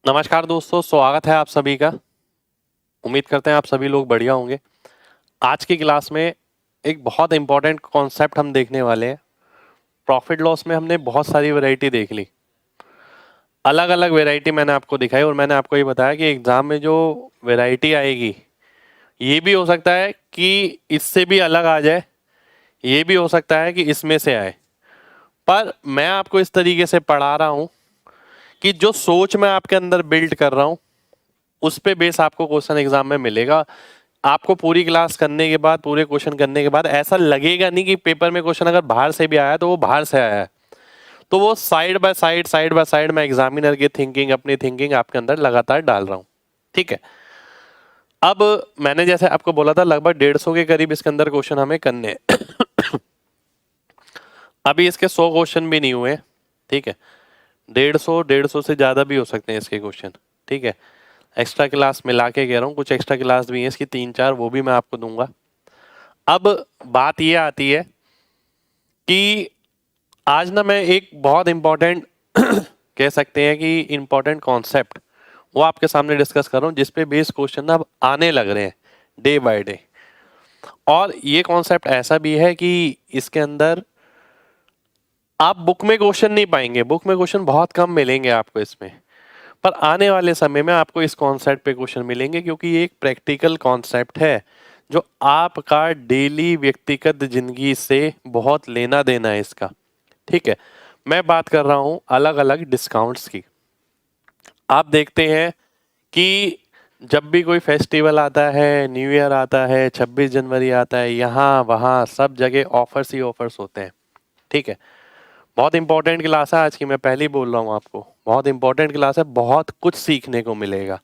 नमस्कार दोस्तों, स्वागत है आप सभी का। उम्मीद करते हैं आप सभी लोग बढ़िया होंगे। आज की क्लास में एक बहुत इंपॉर्टेंट कॉन्सेप्ट हम देखने वाले हैं। प्रॉफिट लॉस में हमने बहुत सारी वैरायटी देख ली, अलग अलग वैरायटी मैंने आपको दिखाई और मैंने आपको ये बताया कि एग्जाम में जो वैरायटी आएगी ये भी हो सकता है कि इससे भी अलग आ जाए, ये भी हो सकता है कि इसमें से आए। पर मैं आपको इस तरीके से पढ़ा रहा हूँ कि जो सोच मैं आपके अंदर बिल्ड कर रहा हूँ उस पे बेस आपको क्वेश्चन एग्जाम में मिलेगा। आपको पूरी क्लास करने के बाद, पूरे क्वेश्चन करने के बाद ऐसा लगेगा नहीं कि पेपर में क्वेश्चन अगर बाहर से भी आया तो वो बाहर से आया है। तो वो साइड बाय साइड मैं एग्जामिनर की थिंकिंग, अपनी थिंकिंग आपके अंदर लगातार डाल रहा हूँ। ठीक है। अब मैंने जैसे आपको बोला था लगभग 150 के करीब इसके अंदर क्वेश्चन हमें करने हैं। अभी इसके 100 क्वेश्चन भी नहीं हुए। ठीक है। 150 से ज्यादा भी हो सकते हैं इसके क्वेश्चन। ठीक है। एक्स्ट्रा क्लास मिला के कह रहा हूँ, कुछ एक्स्ट्रा क्लास भी है इसकी 3-4, वो भी मैं आपको दूंगा। अब बात ये आती है कि आज ना मैं एक बहुत इंपॉर्टेंट कह सकते हैं कि इंपॉर्टेंट कॉन्सेप्ट वो आपके सामने डिस्कस कर रहा हूँ, जिसपे बेस क्वेश्चन ना अब आने लग रहे हैं डे बाय डे। और ये कॉन्सेप्ट ऐसा भी है कि इसके अंदर आप बुक में क्वेश्चन नहीं पाएंगे, बुक में क्वेश्चन बहुत कम मिलेंगे आपको इसमें, पर आने वाले समय में आपको इस कॉन्सेप्ट पे क्वेश्चन मिलेंगे, क्योंकि ये एक प्रैक्टिकल कॉन्सेप्ट है जो आपका डेली व्यक्तिगत जिंदगी से बहुत लेना देना है इसका। ठीक है। मैं बात कर रहा हूं अलग अलग डिस्काउंट्स की। आप देखते हैं कि जब भी कोई फेस्टिवल आता है, न्यू ईयर आता है, 26 जनवरी आता है, यहाँ वहाँ सब जगह ऑफर्स ही ऑफर्स होते हैं। ठीक है। बहुत इंपॉर्टेंट क्लास है आज की, मैं पहले ही बोल रहा हूँ आपको, बहुत इंपॉर्टेंट क्लास है, बहुत कुछ सीखने को मिलेगा।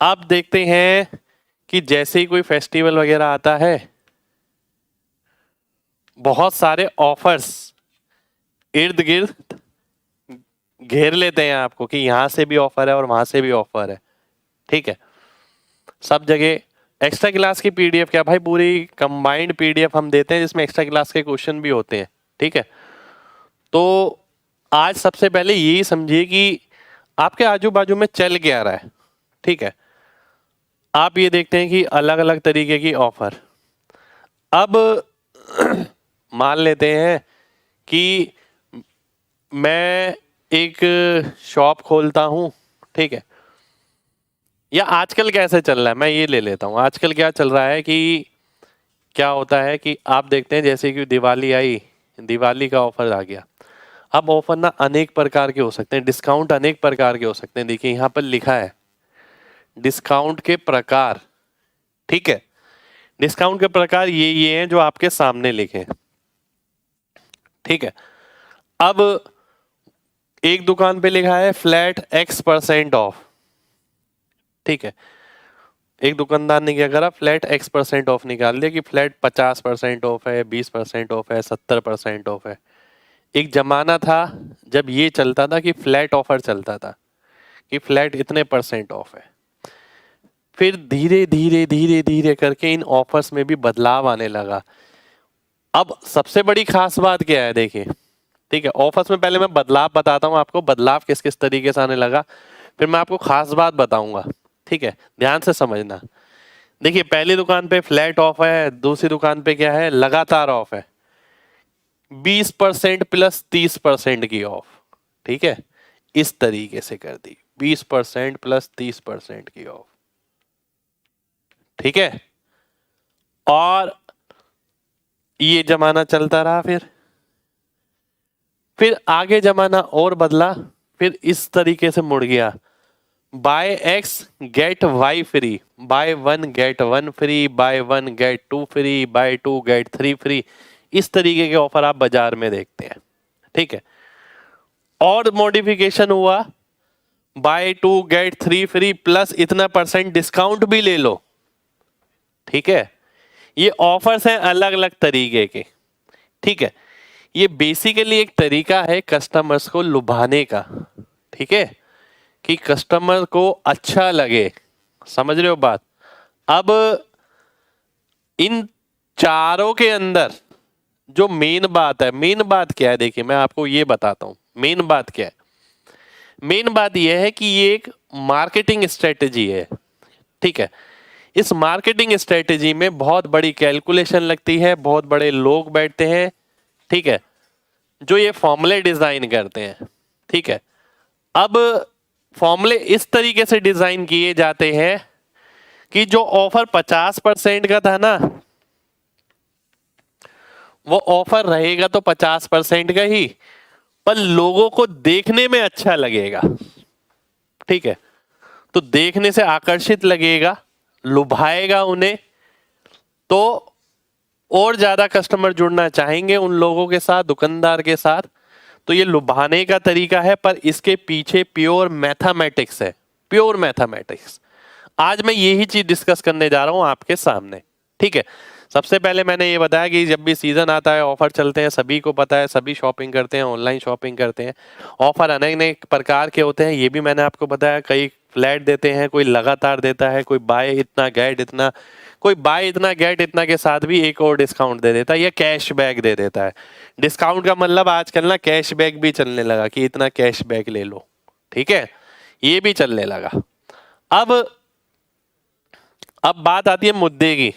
आप देखते हैं कि जैसे ही कोई फेस्टिवल वगैरह आता है, बहुत सारे ऑफर्स इर्द गिर्द घेर लेते हैं आपको कि यहां से भी ऑफर है और वहां से भी ऑफर है। ठीक है। सब जगह एक्स्ट्रा क्लास की पीडीएफ, क्या भाई, पूरी कंबाइंड पीडीएफ हम देते हैं जिसमें एक्स्ट्रा क्लास के क्वेश्चन भी होते हैं। ठीक है। तो आज सबसे पहले यही समझिए कि आपके आजू बाजू में चल क्या रहा है। ठीक है। आप ये देखते हैं कि अलग अलग तरीके की ऑफर। अब मान लेते हैं कि मैं एक शॉप खोलता हूं। ठीक है। या आजकल कैसे चल रहा है मैं ये ले लेता हूं। आजकल क्या चल रहा है कि क्या होता है कि आप देखते हैं जैसे कि दिवाली आई, दिवाली का ऑफर आ गया। अब ऑफर ना अनेक प्रकार के हो सकते हैं, डिस्काउंट अनेक प्रकार के हो सकते हैं। देखिए यहाँ पर लिखा है डिस्काउंट के प्रकार। ठीक है। डिस्काउंट के प्रकार ये हैं जो आपके सामने लिखे हैं। ठीक है। अब एक दुकान पे लिखा है फ्लैट X% ऑफ। ठीक है। एक दुकानदार ने क्या करा, फ्लैट X% ऑफ निकाल दिया कि फ्लैट 50% ऑफ है, 20% ऑफ है, 70% ऑफ है। एक जमाना था जब ये चलता था कि फ्लैट ऑफर चलता था कि फ्लैट इतने % ऑफ है। फिर धीरे धीरे धीरे धीरे करके इन ऑफर्स में भी बदलाव आने लगा। अब सबसे बड़ी खास बात क्या है, देखिए। ठीक है। ऑफर्स में पहले मैं बदलाव बताता हूँ आपको, बदलाव किस किस तरीके से आने लगा, फिर मैं आपको खास बात बताऊंगा। ठीक है। ध्यान से समझना। देखिए पहली दुकान पे फ्लैट ऑफ है, दूसरी दुकान पे क्या है, लगातार ऑफ है, 20% प्लस 30% की ऑफ। ठीक है। इस तरीके से कर दी, 20% प्लस 30% की ऑफ। ठीक है। और ये जमाना चलता रहा। फिर आगे जमाना और बदला, फिर इस तरीके से मुड़ गया, buy X get Y free, buy 1 get 1 free, buy 1 get 2 free, buy 2 get 3 free. इस तरीके के ऑफर आप बाजार में देखते हैं। ठीक है। और मॉडिफिकेशन हुआ, बाय 2 गेट 3 फ्री प्लस इतना % डिस्काउंट भी ले लो। ठीक है। ये ऑफर्स हैं अलग अलग तरीके के। ठीक है। ये बेसिकली एक तरीका है कस्टमर्स को लुभाने का। ठीक है। कि कस्टमर को अच्छा लगे, समझ रहे हो बात। अब इन चारों के अंदर जो मेन बात है, मेन बात क्या है, देखिए मैं आपको ये बताता हूं मेन बात क्या है। मेन बात यह है कि ये एक मार्केटिंग स्ट्रेटेजी है, ठीक है। इस मार्केटिंग स्ट्रेटेजी में बहुत बड़ी कैलकुलेशन लगती है, बहुत बड़े लोग बैठते हैं, ठीक है, जो ये फॉर्मूले डिजाइन करते हैं, ठीक है। अब फॉर्मूले इस तरीके से डिजाइन किए जाते हैं कि जो ऑफर 50% का था ना, वो ऑफर रहेगा तो 50% का ही, पर लोगों को देखने में अच्छा लगेगा, ठीक है। तो देखने से आकर्षित लगेगा, लुभाएगा उन्हें, तो और ज्यादा कस्टमर जुड़ना चाहेंगे उन लोगों के साथ, दुकानदार के साथ। तो ये लुभाने का तरीका है, पर इसके पीछे प्योर मैथमेटिक्स है, प्योर मैथमेटिक्स। आज मैं यही चीज डिस्कस करने जा रहा हूं आपके सामने, ठीक है। सबसे पहले मैंने ये बताया कि जब भी सीजन आता है ऑफर चलते हैं, सभी को पता है, सभी शॉपिंग करते हैं, ऑनलाइन शॉपिंग करते हैं। ऑफर अनेक अनेक प्रकार के होते हैं, ये भी मैंने आपको बताया। कई फ्लैट देते हैं, कोई लगातार देता है, कोई बाय इतना गेट इतना, कोई बाय इतना गेट इतना के साथ भी एक और डिस्काउंट दे देता है, या कैश बैक दे देता है। डिस्काउंट का मतलब आजकल ना कैश बैक भी चलने लगा कि इतना कैश बैक ले लो, ठीक है, ये भी चलने लगा। अब बात आती है मुद्दे की।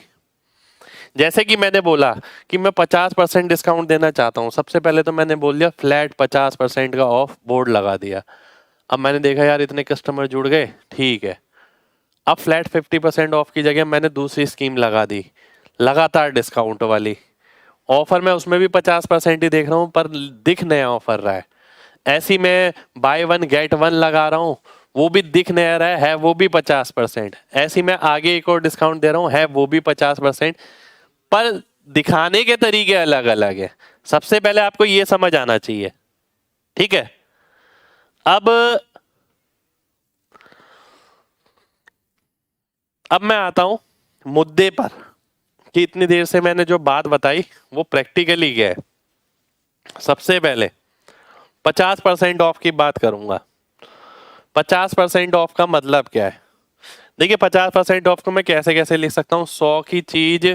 जैसे कि मैंने बोला कि मैं 50% डिस्काउंट देना चाहता हूं। सबसे पहले तो मैंने बोल दिया फ्लैट 50% का ऑफ बोर्ड लगा दिया। अब मैंने देखा यार इतने कस्टमर जुड़ गए, ठीक है। अब फ्लैट 50% ऑफ की जगह मैंने दूसरी स्कीम लगा दी, लगातार डिस्काउंट वाली। ऑफर में उसमें भी 50% ही देख रहा हूं, पर दिख नया ऑफर रहा है। ऐसी मैं बाय वन गेट वन लगा रहा हूं, वो भी दिख नहीं रहा है वो भी 50%। ऐसी मैं आगे एक और डिस्काउंट दे रहा हूं, है वो भी 50%, पर दिखाने के तरीके अलग अलग है। सबसे पहले आपको ये समझ आना चाहिए, ठीक है। अब मैं आता हूं मुद्दे पर कि इतनी देर से मैंने जो बात बताई वो प्रैक्टिकली क्या है। सबसे पहले 50% ऑफ की बात करूंगा। 50% ऑफ का मतलब क्या है? देखिए 50% ऑफ को मैं कैसे कैसे लिख सकता हूं। 100 की चीज,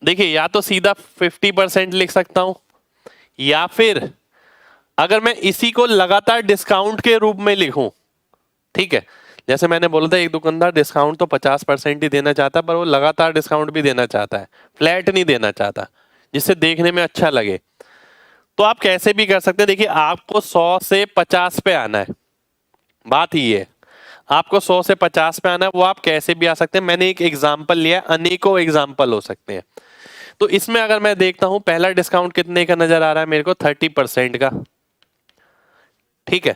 देखिए या तो सीधा 50% लिख सकता हूं, या फिर अगर मैं इसी को लगातार डिस्काउंट के रूप में लिखूं, ठीक है। जैसे मैंने बोला था एक दुकानदार डिस्काउंट तो 50% ही देना चाहता है, पर वो लगातार डिस्काउंट भी देना चाहता है, फ्लैट नहीं देना चाहता, जिससे देखने में अच्छा लगे। तो आप कैसे भी कर सकते हैं। देखिए आपको 100 से 50 पे आना है, बात ही है। आपको 100 से 50 पे आना है, वो आप कैसे भी आ सकते हैं। मैंने एक एग्जाम्पल लिया, अनेकों एग्जाम्पल हो सकते हैं। तो इसमें अगर मैं देखता हूं पहला डिस्काउंट कितने का नजर आ रहा है मेरे को, 30% का, ठीक है।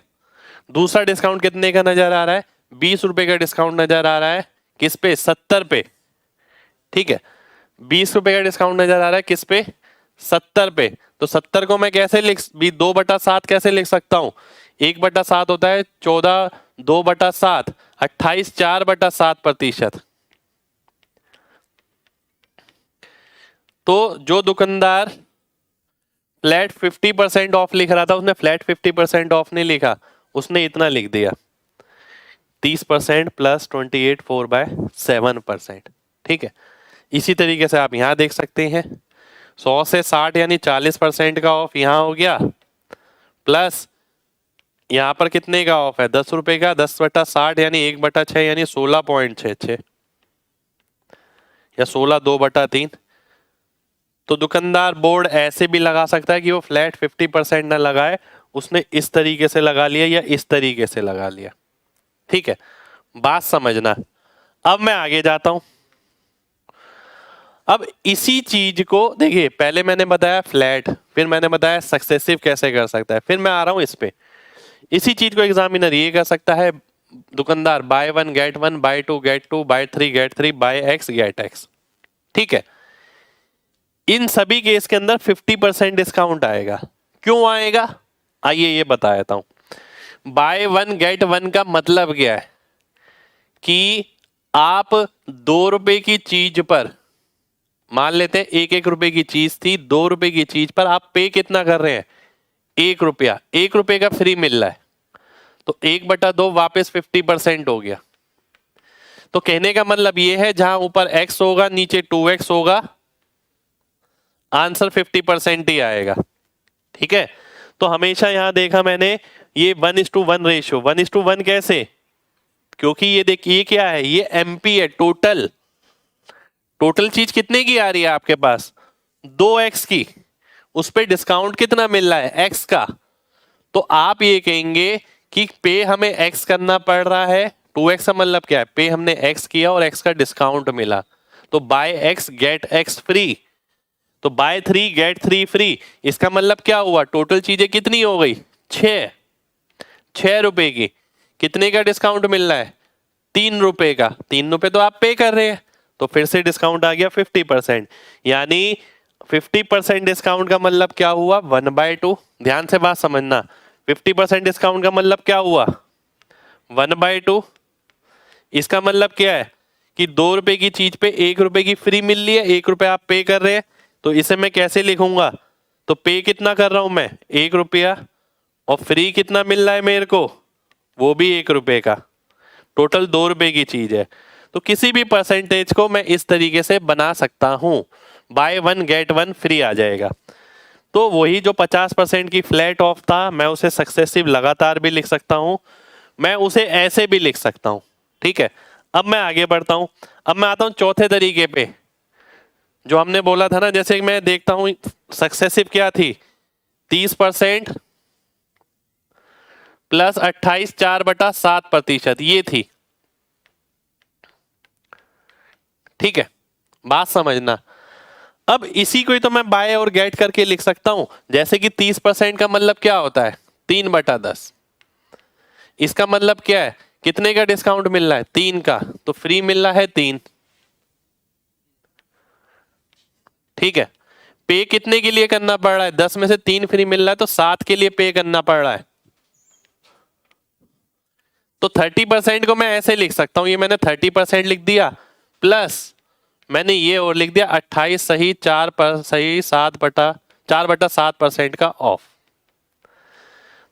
दूसरा डिस्काउंट कितने का नजर आ रहा है, 20 रुपए का डिस्काउंट नजर आ रहा है, किस पे, 70 पे, ठीक है। 20 रुपए का डिस्काउंट नजर आ रहा है किस पे, 70 पे। तो 70 को मैं कैसे लिख, 2/7 कैसे लिख सकता हूं। 1/7 होता है 14, 2/7 28, 4/7%। तो जो दुकानदार फ्लैट 50% ऑफ लिख रहा था, उसने फ्लैट 50% ऑफ नहीं लिखा, उसने इतना लिख दिया 30% प्लस 28 4/7%, ठीक है। इसी तरीके से आप यहां देख सकते हैं 100 से 60 यानी 40% का ऑफ यहां हो गया, प्लस यहां पर कितने का ऑफ है, 10 रुपए का, 10/60 यानी 1/6 यानी 16.66 या 16/2/3। तो दुकानदार बोर्ड ऐसे भी लगा सकता है कि वो फ्लैट 50% ना लगाए, उसने इस तरीके से लगा लिया या इस तरीके से लगा लिया, ठीक है। बात समझना। अब मैं आगे जाता हूं। अब इसी चीज को देखिए, पहले मैंने बताया फ्लैट, फिर मैंने बताया सक्सेसिव कैसे कर सकता है, फिर मैं आ रहा हूं इस पे। इसी चीज को एग्जामिनर ये कर सकता है, दुकानदार buy one get one, buy two get two, buy three get three, buy X get X, ठीक है। इन सभी केस के अंदर 50% डिस्काउंट आएगा। क्यों आएगा, आइए ये बता देता हूं। बाय वन गेट वन का मतलब क्या है कि आप 2 रुपए की चीज पर, मान लेते हैं 1 रुपए की चीज थी, 2 रुपए की चीज पर आप पे कितना कर रहे हैं, 1 रुपया। 1 रुपए का फ्री मिल रहा है, तो 1/2 वापस 50% हो गया। तो कहने का मतलब ये है जहां ऊपर x होगा नीचे 2x होगा, आंसर 50% ही आएगा, ठीक है। तो हमेशा यहां देखा मैंने ये 1:1 रेशियो। 1:1 कैसे? क्योंकि ये देखिए ये क्या है, ये एमपी है। टोटल टोटल चीज कितने की आ रही है आपके पास? 2x की। उस पे डिस्काउंट कितना मिल रहा है? x का। तो आप ये कहेंगे कि पे हमें x करना पड़ रहा है। 2x का मतलब क्या है? पे हमने x किया और x का डिस्काउंट मिला, तो buy x get x free. तो बाय 3 गेट 3 फ्री। इसका मतलब क्या हुआ? टोटल चीजें कितनी हो गई? 6 रुपए की। कितने का डिस्काउंट मिल रहा है? 3 रुपए का। 3 रुपए तो आप पे कर रहे हैं, तो फिर से डिस्काउंट आ गया 50%। यानी 50% डिस्काउंट का मतलब क्या हुआ? 1/2। ध्यान से बात समझना। 50% डिस्काउंट का मतलब क्या हुआ? 1/2। इसका मतलब क्या है कि 2 रुपए की चीज पे 1 रुपए की फ्री मिल रही है, 1 रुपए आप पे कर रहे हैं। तो इसे मैं कैसे लिखूंगा? तो पे कितना कर रहा हूं मैं? 1 रुपया। और फ्री कितना मिल रहा है मेरे को? वो भी 1 रुपए का। टोटल 2 रुपए की चीज है। तो किसी भी परसेंटेज को मैं इस तरीके से बना सकता हूं, बाय 1 गेट 1 फ्री आ जाएगा। तो वही जो 50% की फ्लैट ऑफ था, मैं उसे सक्सेसिव लगातार भी लिख सकता हूं, मैं उसे ऐसे भी लिख सकता हूं। ठीक है, अब मैं आगे बढ़ता हूं। अब मैं आता हूं चौथे तरीके पे, जो हमने बोला था ना। जैसे मैं देखता हूं सक्सेसिव क्या थी? 30% प्लस 28 4/7%, ये थी। ठीक है, बात समझना। अब इसी को ही तो मैं बाय और गेट करके लिख सकता हूं। जैसे कि 30% का मतलब क्या होता है? 3/10। इसका मतलब क्या है? कितने का डिस्काउंट मिल रहा है? 3 का। तो फ्री मिल रहा है 3। ठीक है, पे कितने के लिए करना पड़ रहा है? 10 में से 3 फ्री मिल रहा है, तो 7 के लिए पे करना पड़ रहा है। तो 30% को मैं ऐसे लिख सकता हूं, ये मैंने 30% लिख दिया, प्लस मैंने ये और लिख दिया 28 सही 4/7% का ऑफ।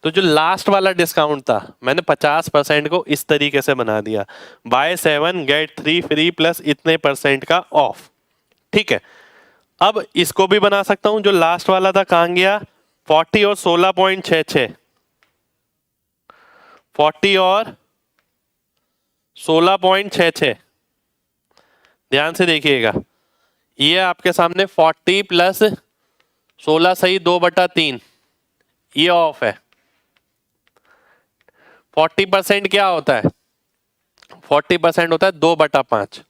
तो जो लास्ट वाला डिस्काउंट था, मैंने 50% को इस तरीके से बना दिया, बाय 7 गेट 3 फ्री प्लस इतने परसेंट का ऑफ। ठीक है, अब इसको भी बना सकता हूं। जो लास्ट वाला था कहां गया? 40 और 16.66। 40 और 16.66। ध्यान से देखिएगा, ये आपके सामने 40 प्लस 16 सही 2/3, ये ऑफ है। 40% क्या होता है? 40% होता है 2/5।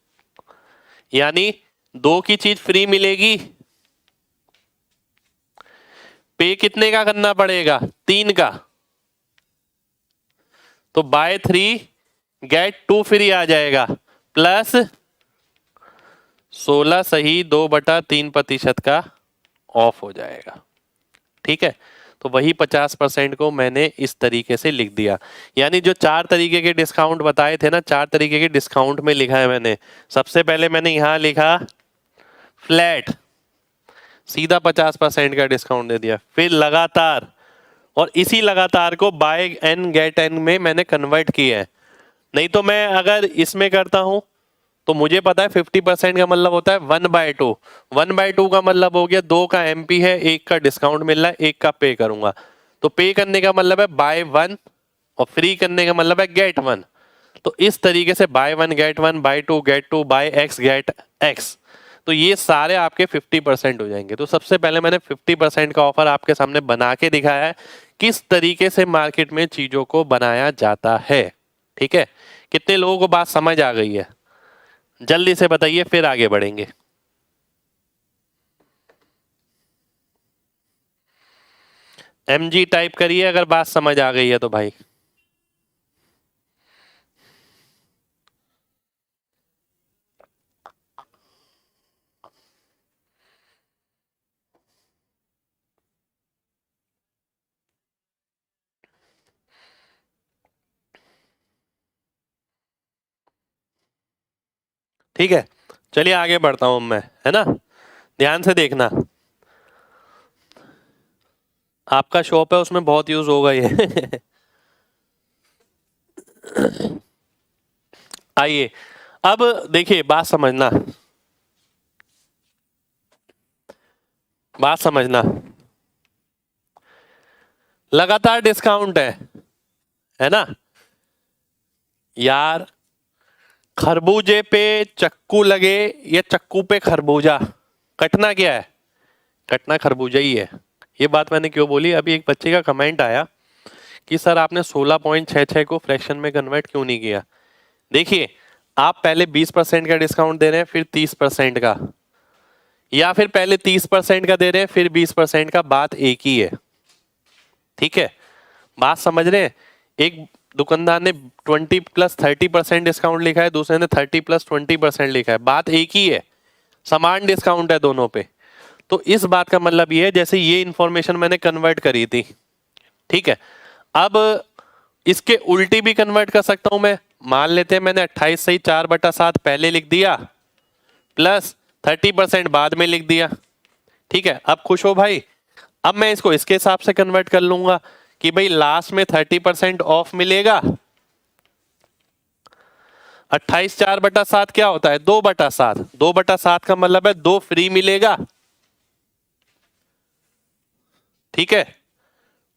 यानी 2 की चीज फ्री मिलेगी, पे कितने का करना पड़ेगा? 3 का। तो बाय 3 गेट 2 फ्री आ जाएगा, प्लस 16 सही 2/3% का ऑफ हो जाएगा। ठीक है, तो वही 50% को मैंने इस तरीके से लिख दिया। यानी जो 4 तरीके के डिस्काउंट बताए थे ना, 4 तरीके के डिस्काउंट में लिखा है मैंने। सबसे पहले मैंने यहां लिखा फ्लैट, सीधा 50% का डिस्काउंट दे दिया। फिर लगातार, और इसी लगातार को बाय एन गेट एन में मैंने कन्वर्ट किया है। नहीं तो मैं अगर इसमें करता हूं, तो मुझे पता है 50% का मतलब होता है 1/2। 1/2 का मतलब हो गया 2 का एमपी है, 1 का डिस्काउंट मिल रहा है, 1 का पे करूंगा। तो पे करने का मतलब है बाय 1, और फ्री करने का मतलब है गेट 1। तो इस तरीके से buy 1 get 1, buy 2 get 2, buy X get X. तो ये सारे आपके 50% हो जाएंगे। तो सबसे पहले मैंने 50% का ऑफर आपके सामने बना के दिखाया है, किस तरीके से मार्केट में चीजों को बनाया जाता है। ठीक है, कितने लोगों को बात समझ आ गई है? जल्दी से बताइए, फिर आगे बढ़ेंगे। MG टाइप करिए अगर बात समझ आ गई है तो भाई। ठीक है, चलिए आगे बढ़ता हूं मैं, है ना। ध्यान से देखना, आपका शॉप है उसमें बहुत यूज होगा ये। आइए, अब देखिए, बात समझना, बात समझना। लगातार डिस्काउंट है, है ना यार? खरबूजे पे चक्कू लगे या चक्कू पे खरबूजा, कटना क्या है? कटना खरबूजा ही है। ये बात मैंने क्यों बोली? अभी एक बच्चे का कमेंट आया कि सर आपने 16.66 को फ्रैक्शन में कन्वर्ट क्यों नहीं किया। देखिए, आप पहले 20% का डिस्काउंट दे रहे हैं, फिर 30% का, या फिर पहले 30% का दे रहे हैं फिर 20% का, बात एक ही है। ठीक है, बात समझ रहे हैं? एक दुकानदार ने 20+30% डिस्काउंट लिखा है, दूसरे ने 30+20% लिखा है, बात एक ही है, समान डिस्काउंट है दोनों पे। तो इस बात का मतलब ये है, जैसे ये इंफॉर्मेशन मैंने कन्वर्ट करी थी, ठीक है, अब इसके उल्टी भी कन्वर्ट कर सकता हूं मैं। मान लेते हैं मैंने 28 सही 4/7 पहले लिख दिया, प्लस 30% बाद में लिख दिया। ठीक है, अब खुश हो भाई? अब मैं इसको इसके हिसाब से कन्वर्ट कर लूंगा कि भाई लास्ट में 30% ऑफ मिलेगा। 28 4/7 क्या होता है? 2/7। 2/7 का मतलब है 2 फ्री मिलेगा। ठीक है,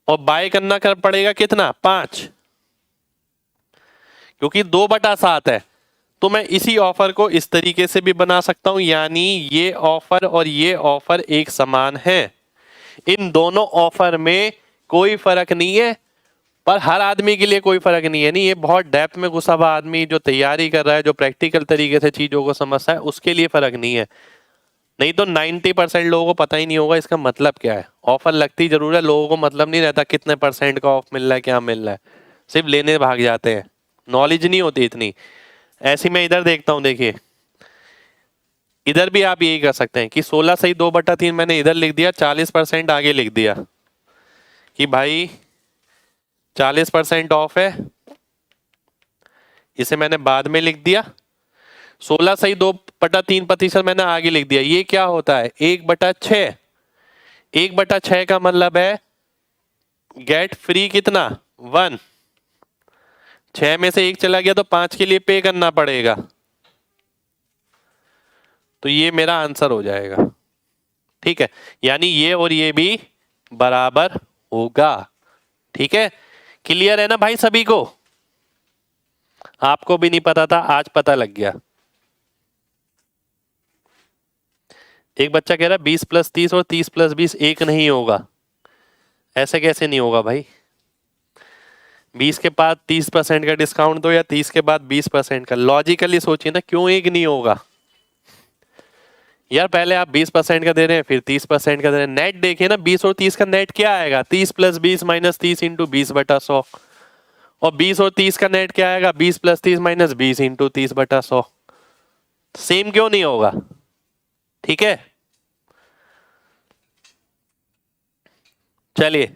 और बाय करना कर पड़ेगा कितना? 5, क्योंकि 2/7 है। तो मैं इसी ऑफर को इस तरीके से भी बना सकता हूं, यानी ये ऑफर और ये ऑफर एक समान है। इन दोनों ऑफर में कोई फर्क नहीं है, पर हर आदमी के लिए कोई फर्क नहीं है। नहीं, ये बहुत डेप्थ में घुसा हुआ आदमी जो तैयारी कर रहा है, जो प्रैक्टिकल तरीके से चीजों को समझता है, उसके लिए फर्क नहीं है। नहीं तो 90% लोगों को पता ही नहीं होगा इसका मतलब क्या है। ऑफर लगती जरूर है, लोगों को मतलब नहीं रहता कितने परसेंट का ऑफ मिल रहा है, क्या मिल रहा है, सिर्फ लेने भाग जाते हैं, नॉलेज नहीं होती इतनी। ऐसी मैं इधर देखता हूं, देखिए इधर भी आप यही कर सकते हैं कि 16 सही 2/3 मैंने इधर लिख दिया, 40% आगे लिख दिया कि भाई 40% ऑफ है, इसे मैंने बाद में लिख दिया। 16 सही 2/3% मैंने आगे लिख दिया। ये क्या होता है? 1/6। 1/6 का मतलब है गेट फ्री कितना? 1। 6 में से 1 चला गया तो 5 के लिए पे करना पड़ेगा। तो ये मेरा आंसर हो जाएगा। ठीक है, यानी ये और ये भी बराबर होगा। ठीक है, क्लियर है ना भाई सभी को? आपको भी नहीं पता था, आज पता लग गया। एक बच्चा कह रहा है 20+30 और 30+20 एक नहीं होगा। ऐसे कैसे नहीं होगा भाई? 20 के बाद 30% का डिस्काउंट दो या 30 के बाद 20% का, लॉजिकली सोचिए ना, क्यों एक नहीं होगा यार? पहले आप 20% का दे रहे हैं, फिर 30% का दे रहे हैं। नेट देखिए ना, 20 और 30 का नेट क्या आएगा? 30+20 - 30 × 20/100। और 20 और 30 का नेट क्या आएगा? 20+30 - 20 × 30/100। सेम क्यों नहीं होगा? ठीक है, चलिए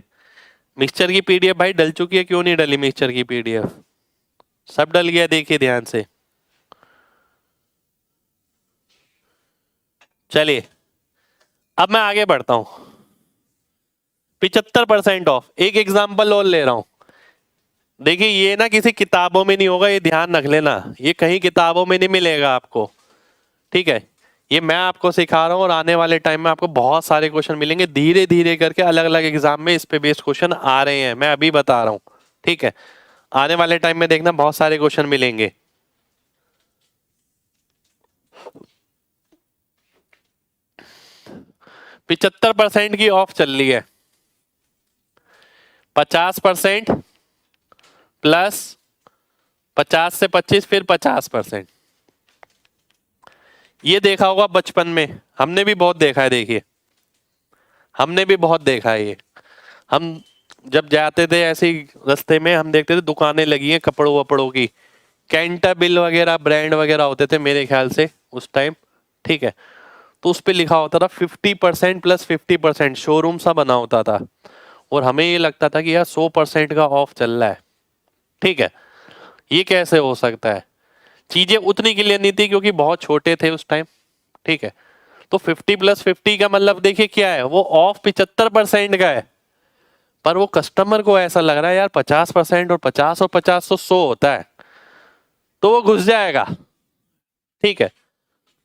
मिक्सचर की पीडीएफ भाई डल चुकी है, क्यों नहीं डली मिक्सचर की पीडीएफ? सब डल गया, देखिए ध्यान से। चलिए अब मैं आगे बढ़ता हूं। 75% ऑफ, एक एग्जांपल और ले रहा हूं। देखिए ये ना किसी किताबों में नहीं होगा, ये ध्यान रख लेना, ये कहीं किताबों में नहीं मिलेगा आपको। ठीक है, ये मैं आपको सिखा रहा हूं और आने वाले टाइम में आपको बहुत सारे क्वेश्चन मिलेंगे, धीरे धीरे करके अलग अलग एग्जाम में इस पे बेस्ड क्वेश्चन आ रहे हैं, मैं अभी बता रहा हूं। ठीक है, आने वाले टाइम में देखना बहुत सारे क्वेश्चन मिलेंगे। 75% की ऑफ चल रही है। 50% प्लस 50 से 25 फिर 50%। ये देखा होगा बचपन में, हमने भी बहुत देखा है। देखिए हमने भी बहुत देखा है ये। हम जब जाते थे ऐसे ही रास्ते में, हम देखते थे दुकानें लगी हैं कपड़ों वपड़ों की, कैंटाबिल वगैरह ब्रांड वगैरह होते थे मेरे ख्याल से उस टाइम। ठीक है, तो उस पर लिखा होता था 50% प्लस 50%, शोरूम सा बना होता था, और हमें ये लगता था कि यार 100% का ऑफ चल रहा है। ठीक है, ये कैसे हो सकता है? चीजें उतनी क्लियर नहीं थी क्योंकि बहुत छोटे थे उस टाइम। ठीक है, तो 50+50 का मतलब देखिए क्या है, वो ऑफ 75% का है, पर वो कस्टमर को ऐसा लग रहा है यार 50% और 50 और 50 तो 100 होता है, तो वो घुस जाएगा। ठीक है,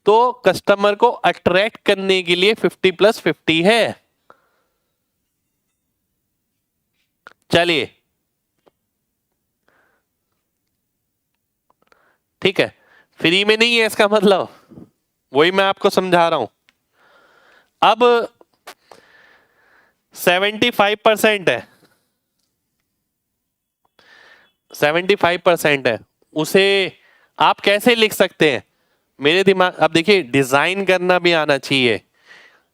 तो कस्टमर को अट्रैक्ट करने के लिए 50+50 है। चलिए ठीक है, फ्री में नहीं है इसका मतलब, वही मैं आपको समझा रहा हूं। अब 75% है, 75% है, उसे आप कैसे लिख सकते हैं? मेरे दिमाग, अब देखिए डिजाइन करना भी आना चाहिए।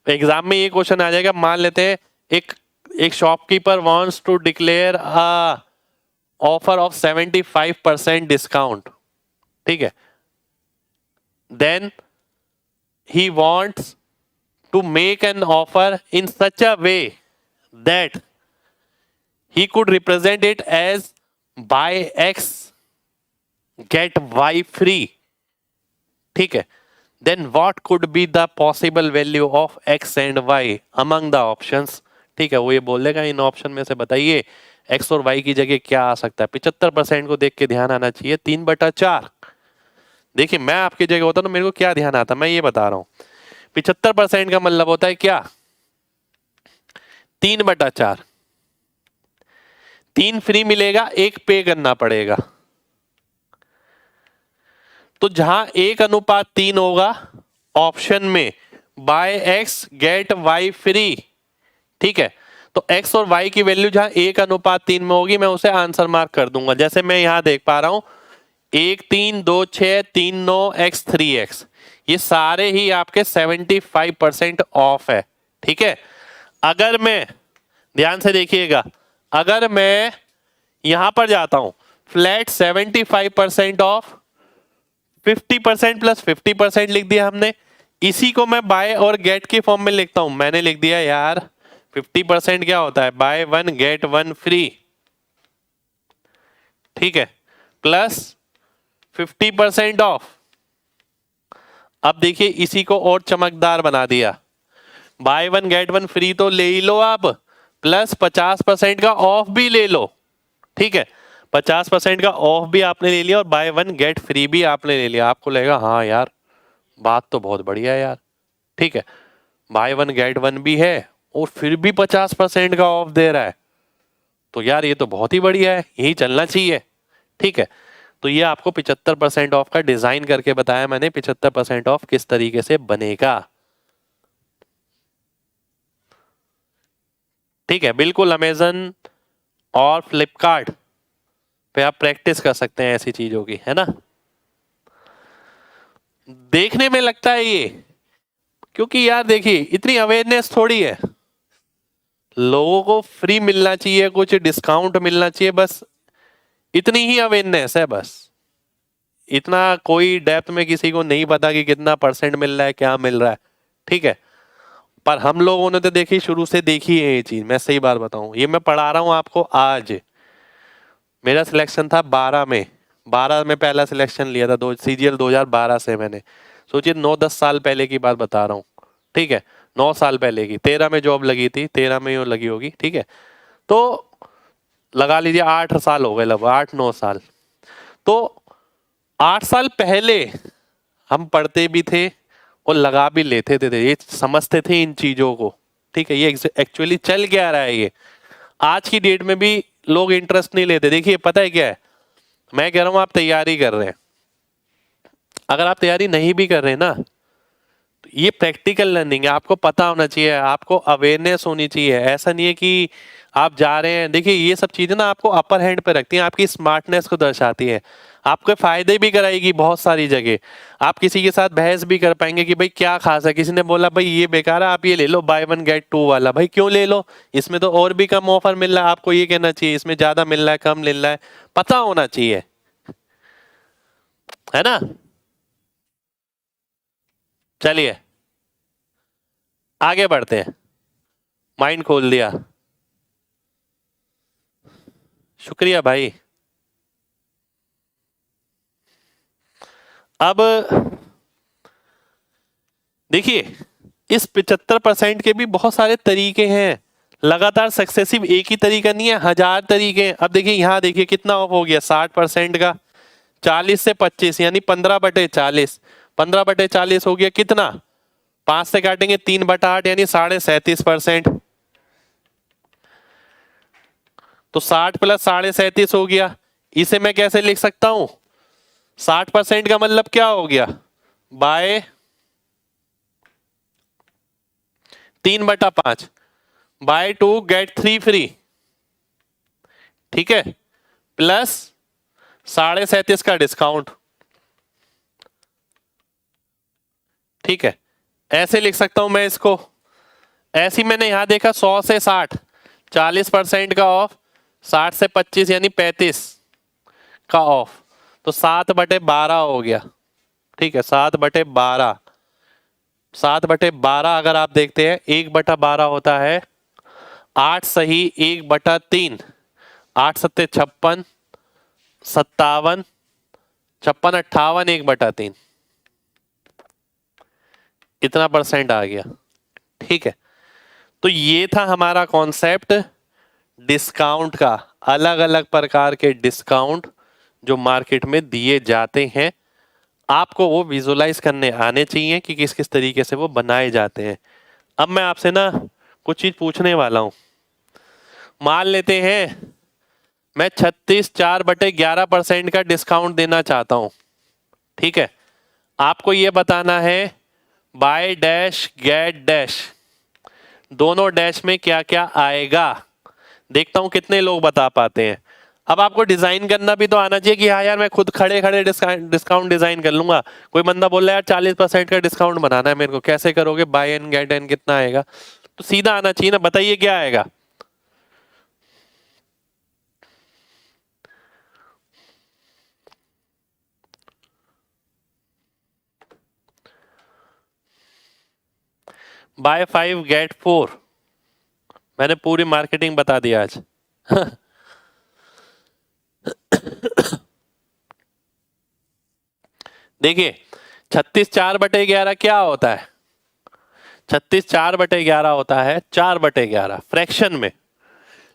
एग्जाम में ये क्वेश्चन आ जाएगा, मान लेते हैं एक एक shopkeeper wants to declare a offer of 75% discount, ठीक है, then he wants to make an offer in such a way that he could represent it as buy X get Y free, ठीक है, then what could be the possible value of X and Y among the options, ठीक है, वो ये बोलेगा इन option में से बताइए X और Y की जगह क्या आ सकता है। 75% को देख के ध्यान आना चाहिए, 3/4। देखिए मैं आपकी जगह होता तो मेरे को क्या ध्यान आता, मैं ये बता रहा हूं। 75% का मतलब होता है क्या, 3/4। 3 फ्री मिलेगा, 1 पे करना पड़ेगा। तो जहां 1:3 होगा ऑप्शन में buy X get Y free, ठीक है, तो एक्स और वाई की वैल्यू जहां 1:3 में होगी मैं उसे आंसर मार्क कर दूंगा। जैसे मैं यहां देख पा रहा हूं 1 3 2 6 3 9 x 3x, ये सारे ही आपके 75% ऑफ है, ठीक है। अगर मैं, ध्यान से देखिएगा, अगर मैं यहां पर जाता हूं फ्लैट 75% ऑफ, 50% प्लस 50% लिख दिया हमने, इसी को मैं बाय और गेट के फॉर्म में लिखता हूं। मैंने लिख दिया यार 50% क्या होता है, बाय 1 गेट 1 फ्री, ठीक है, प्लस 50% ऑफ। अब देखिए इसी को और चमकदार बना दिया, बाय 1 गेट 1 फ्री तो ले ही लो आप, प्लस 50% का ऑफ भी ले लो, ठीक है, 50% का ऑफ भी आपने ले लिया और बाय 1 गेट फ्री भी आपने ले लिया। आपको लगेगा हाँ यार बात तो बहुत बढ़िया है यार, ठीक है, बाय 1 गेट 1 भी है और फिर भी 50% का ऑफ दे रहा है, तो यार ये तो बहुत ही बढ़िया है, यही चलना चाहिए, ठीक है। तो ये आपको 75% ऑफ का डिजाइन करके बताया मैंने, 75% ऑफ किस तरीके से बनेगा, ठीक है। बिल्कुल अमेजन और फ्लिपकार्ट पे आप प्रैक्टिस कर सकते हैं ऐसी चीजों की, है ना। देखने में लगता है ये, क्योंकि यार देखिए इतनी अवेयरनेस थोड़ी है, लोगों को फ्री मिलना चाहिए, कुछ डिस्काउंट मिलना चाहिए, बस इतनी ही अवेयरनेस है, बस इतना कोई डेप्थ में किसी को नहीं पता कि कितना परसेंट मिल रहा है, क्या मिल रहा है, ठीक है। पर हम लोगों ने तो देखी, शुरू से देखी है ये चीज, मैं सही बात बताऊं, ये मैं पढ़ा रहा हूं आपको आज। मेरा सिलेक्शन था 12 में, 12 में पहला सिलेक्शन लिया था, CGL 2012 से। मैंने सोचिए 9-10 साल पहले की बात बता रहा हूँ, ठीक है, 9 साल पहले की। 13 में जॉब लगी थी, 13 में यूँ लगी होगी, ठीक है, तो लगा लीजिए 8 साल हो गए, लगभग 8-9 साल। तो 8 साल पहले हम पढ़ते भी थे और लगा भी लेते थे, ये समझते थे इन चीजों को, ठीक है। ये एक्चुअली चल क्या रहा है, ये आज की डेट में भी लोग इंटरेस्ट नहीं लेते। देखिए पता है क्या है, मैं कह रहा हूं आप तैयारी कर रहे हैं, अगर आप तैयारी नहीं भी कर रहे हैं ना, तो ये प्रैक्टिकल लर्निंग है, आपको पता होना चाहिए, आपको अवेयरनेस होनी चाहिए। ऐसा नहीं है कि आप जा रहे हैं, देखिए ये सब चीजें ना आपको अपर हैंड पे रखती हैं, आपकी स्मार्टनेस को दर्शाती है, आपके फायदे भी कराएगी बहुत सारी जगह। आप किसी के साथ बहस भी कर पाएंगे कि भाई क्या खास है, किसी ने बोला भाई ये बेकार है, आप ये ले लो बाय 1 गेट 2 वाला, भाई क्यों ले लो, इसमें तो और भी कम ऑफर मिल रहा है, आपको ये कहना चाहिए इसमें ज्यादा मिल रहा है, कम मिल रहा है, पता होना चाहिए, है ना। चलिए आगे बढ़ते हैं, माइंड खोल दिया, शुक्रिया भाई। अब देखिए इस 75% के भी बहुत सारे तरीके हैं, लगातार सक्सेसिव एक ही तरीका नहीं है, 1000 तरीके हैं। अब देखिए यहाँ देखिए कितना ऑफ हो गया 60% का, 40 से 25 यानी 15/40, 15/40 हो गया कितना, 5 से काटेंगे 3/8 यानी 37.5%, तो 60 प्लस 37.5 हो गया। इसे मैं कैसे लिख सकता हूं, 60% का मतलब क्या हो गया, बाय 3/5, बाय 2 गेट 3 फ्री, ठीक है, प्लस 37.5 का डिस्काउंट, ठीक है। ऐसे लिख सकता हूं मैं इसको। ऐसी मैंने यहां देखा 100 से 60, 40% का ऑफ, 60 से 25 यानी 35 का ऑफ, तो 7/12 हो गया, ठीक है। 7/12, 7/12 अगर आप देखते हैं 1/12 होता है 8 सही 1/3, 8 सत्ते 56, 57, 56 58 1/3, इतना परसेंट आ गया, ठीक है। तो ये था हमारा कॉन्सेप्ट डिस्काउंट का, अलग अलग प्रकार के डिस्काउंट जो मार्केट में दिए जाते हैं, आपको वो विजुलाइज करने आने चाहिए कि किस किस तरीके से वो बनाए जाते हैं। अब मैं आपसे ना कुछ चीज पूछने वाला हूं। मान लेते हैं मैं 36/4/11% का डिस्काउंट देना चाहता हूं, ठीक है। आपको ये बताना है बाय डैश गेट डैश, दोनों डैश में क्या क्या आएगा। देखता हूं कितने लोग बता पाते हैं। अब आपको डिजाइन करना भी तो आना चाहिए कि हाँ यार मैं खुद खड़े खड़े डिस्काउंट डिजाइन कर लूंगा। कोई बंदा बोल रहा है यार 40% का डिस्काउंट बनाना है मेरे को, कैसे करोगे, बाय एन गेट एन कितना आएगा, तो सीधा आना चाहिए ना, बताइए क्या आएगा। बाय 5 गेट 4, मैंने पूरी मार्केटिंग बता दिया आज। देखिए 36/4/11 क्या होता है, 36/4/11 होता है 4/11 फ्रैक्शन में।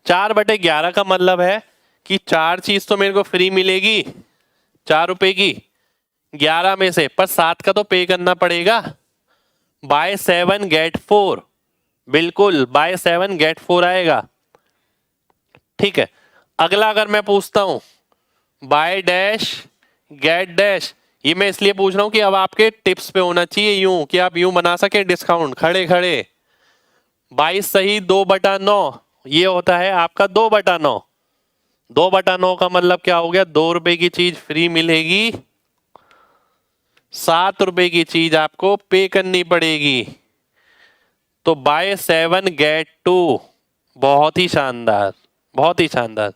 4/11 का मतलब है कि 4 चीज तो मेरे को फ्री मिलेगी 4 रुपए की, 11 में से, पर 7 का तो पे करना पड़ेगा। बाय 7 गेट 4, बिल्कुल बाय 7 गेट 4 आएगा, ठीक है। अगला अगर मैं पूछता हूं बाय डैश गेट डैश, ये मैं इसलिए पूछ रहा हूं कि अब आपके टिप्स पे होना चाहिए यूं कि आप यूं बना सके डिस्काउंट खड़े खड़े। 22 सही 2/9, ये होता है आपका 2/9। 2/9 का मतलब क्या हो गया, 2 रुपए की चीज फ्री मिलेगी, 7 रुपए की चीज आपको पे करनी पड़ेगी। तो बाय 7 गेट 2, बहुत ही शानदार, बहुत ही शानदार,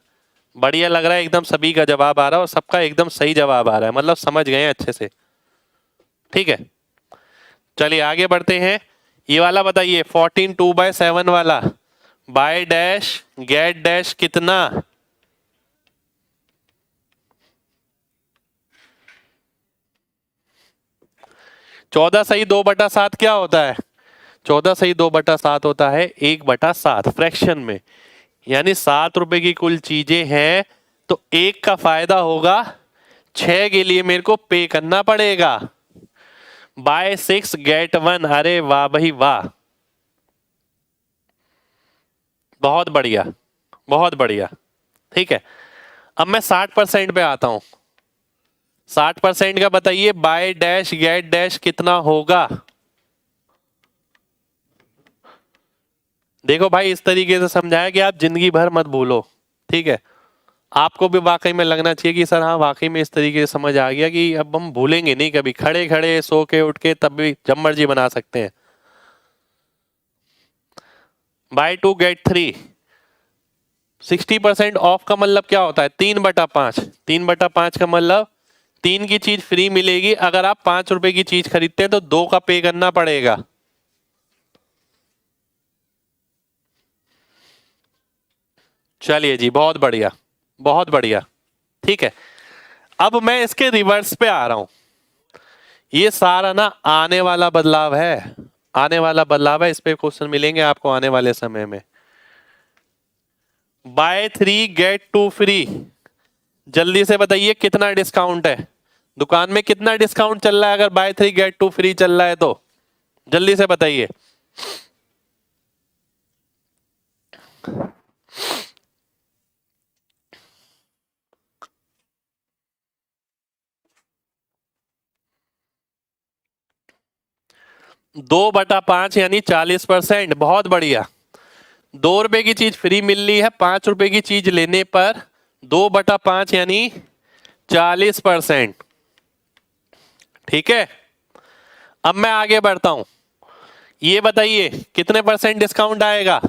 बढ़िया लग रहा है एकदम। सभी का जवाब आ रहा है और सबका एकदम सही जवाब आ रहा है, मतलब समझ गए अच्छे से, ठीक है। चलिए आगे बढ़ते हैं। ये वाला बताइए 14 2/7 वाला, बाय डैश गेट डैश कितना, 14 सही 2/7 क्या होता है, 14 सही 2/7 होता है 1/7 फ्रैक्शन में, यानी 7 रुपए की कुल चीजें हैं, तो एक का फायदा होगा, 6 के लिए मेरे को पे करना पड़ेगा। बाय 6 गेट 1, अरे वाह भाई वाह, बहुत बढ़िया, बहुत बढ़िया, ठीक है। अब मैं 60% पे आता हूं। 60% का बताइए बाय डैश गेट डैश कितना होगा। देखो भाई इस तरीके से समझाया कि आप जिंदगी भर मत भूलो, ठीक है। आपको भी वाकई में लगना चाहिए कि सर हाँ वाकई में इस तरीके से समझ आ गया कि अब हम भूलेंगे नहीं कभी, खड़े खड़े सो के उठ के तब भी जब मर्जी बना सकते हैं। बाय 2 गेट 3, 60% ऑफ का मतलब क्या होता है, 3/5, 3/5 का मतलब 3 की चीज फ्री मिलेगी, अगर आप 5 रुपए की चीज खरीदते हैं तो 2 का पे करना पड़ेगा। चलिए जी बहुत बढ़िया, बहुत बढ़िया, ठीक है। अब मैं इसके रिवर्स पे आ रहा हूं। ये सारा ना आने वाला बदलाव है, आने वाला बदलाव है, इस पे क्वेश्चन मिलेंगे आपको आने वाले समय में। बाय 3 गेट 2 फ्री, जल्दी से बताइए कितना डिस्काउंट है, दुकान में कितना डिस्काउंट चल रहा है अगर बाय 3 गेट 2 फ्री चल रहा है तो, जल्दी से बताइए। 2/5 यानी 40%। बहुत बढ़िया। 2 रुपए की चीज फ्री मिल रही है, 5 रुपए की चीज लेने पर 2/5 यानी 40%। ठीक है, अब मैं आगे बढ़ता हूं। ये बताइए कितने परसेंट डिस्काउंट आएगा?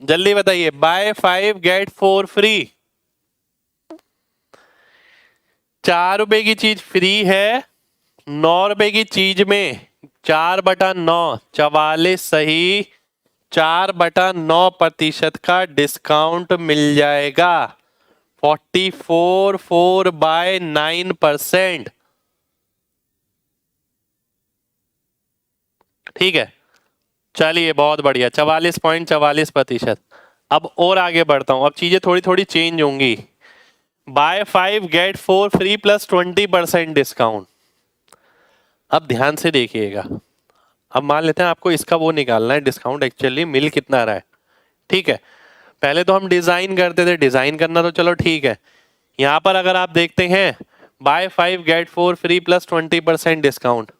जल्दी बताइए। Bye 5 get 4 free. 4 रुपए की चीज फ्री है, 9 रुपए की चीज में 4/9 44 सही, 4/9% का डिस्काउंट मिल जाएगा। 44/9%। ठीक है, चलिए बहुत बढ़िया, 44.44%। अब और आगे बढ़ता हूं, अब चीजें थोड़ी थोड़ी चेंज होंगी। Buy 5 get 4 free plus 20% discount. अब ध्यान से देखिएगा। अब मान लेते हैं आपको इसका वो निकालना है, डिस्काउंट एक्चुअली मिल कितना रहा है। ठीक है, पहले तो हम डिजाइन करते थे, डिजाइन करना तो चलो ठीक है। यहां पर अगर आप देखते हैं buy 5 get 4 free plus 20% discount.